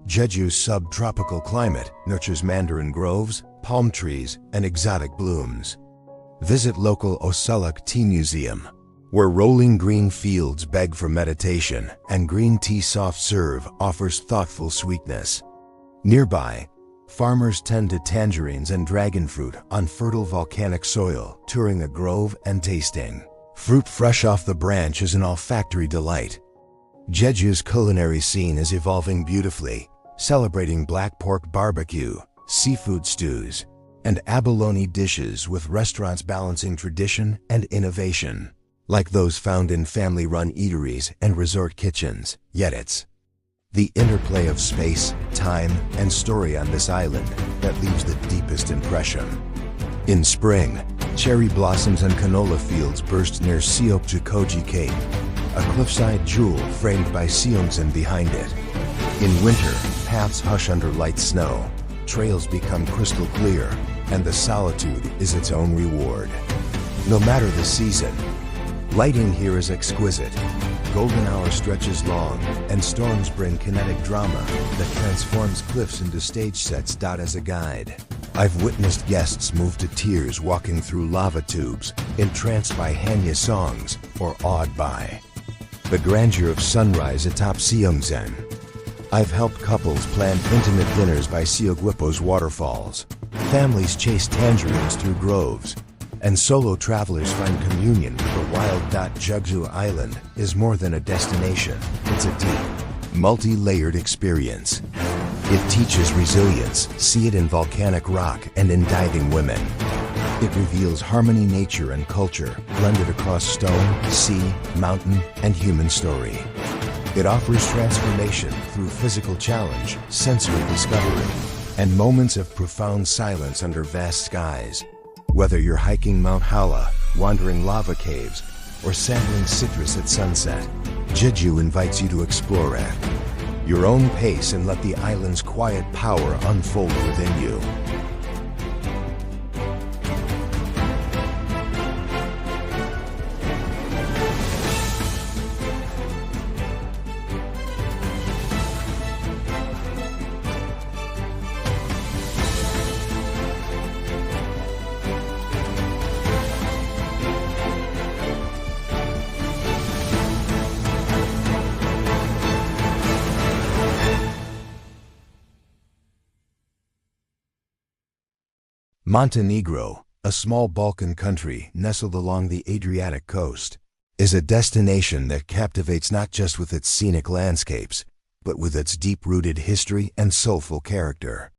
Jeju's subtropical climate nurtures mandarin groves, palm trees, and exotic blooms. Visit local Osuluk Tea Museum, where rolling green fields beg for meditation and green tea soft serve offers thoughtful sweetness. Nearby, farmers tend to tangerines and dragon fruit on fertile volcanic soil, touring a grove and tasting fruit fresh off the branch is an olfactory delight. Jeju's culinary scene is evolving beautifully, celebrating black pork barbecue, seafood stews, and abalone dishes with restaurants balancing tradition and innovation, like those found in family-run eateries and resort kitchens. Yet it's the interplay of space, time, and story on this island that leaves the deepest impression. In spring, cherry blossoms and canola fields burst near Seokjukoji Cape, a cliffside jewel framed by Seongsan behind it. In winter, paths hush under light snow, trails become crystal clear, and the solitude is its own reward. No matter the season, lighting here is exquisite. Golden hour stretches long, and storms bring kinetic drama that transforms cliffs into stage sets. As a guide, I've witnessed guests move to tears walking through lava tubes, entranced by Hanya songs, or awed by the grandeur of sunrise atop Seongsan. I've helped couples plan intimate dinners by Seogwipo's waterfalls. Families chase tangerines through groves, and solo travelers find communion with the wild. Jeju Island is more than a destination. It's a deep, multi-layered experience. It teaches resilience. See it in volcanic rock and in diving women. It reveals harmony, nature, and culture, blended across stone, sea, mountain, and human story. It offers transformation through physical challenge, sensory discovery, and moments of profound silence under vast skies. Whether you're hiking Mount Hala, wandering lava caves, or sampling citrus at sunset, Jeju invites you to explore at your own pace and let the island's quiet power unfold within you. Montenegro, a small Balkan country nestled along the Adriatic coast, is a destination that captivates not just with its scenic landscapes, but with its deep-rooted history and soulful character.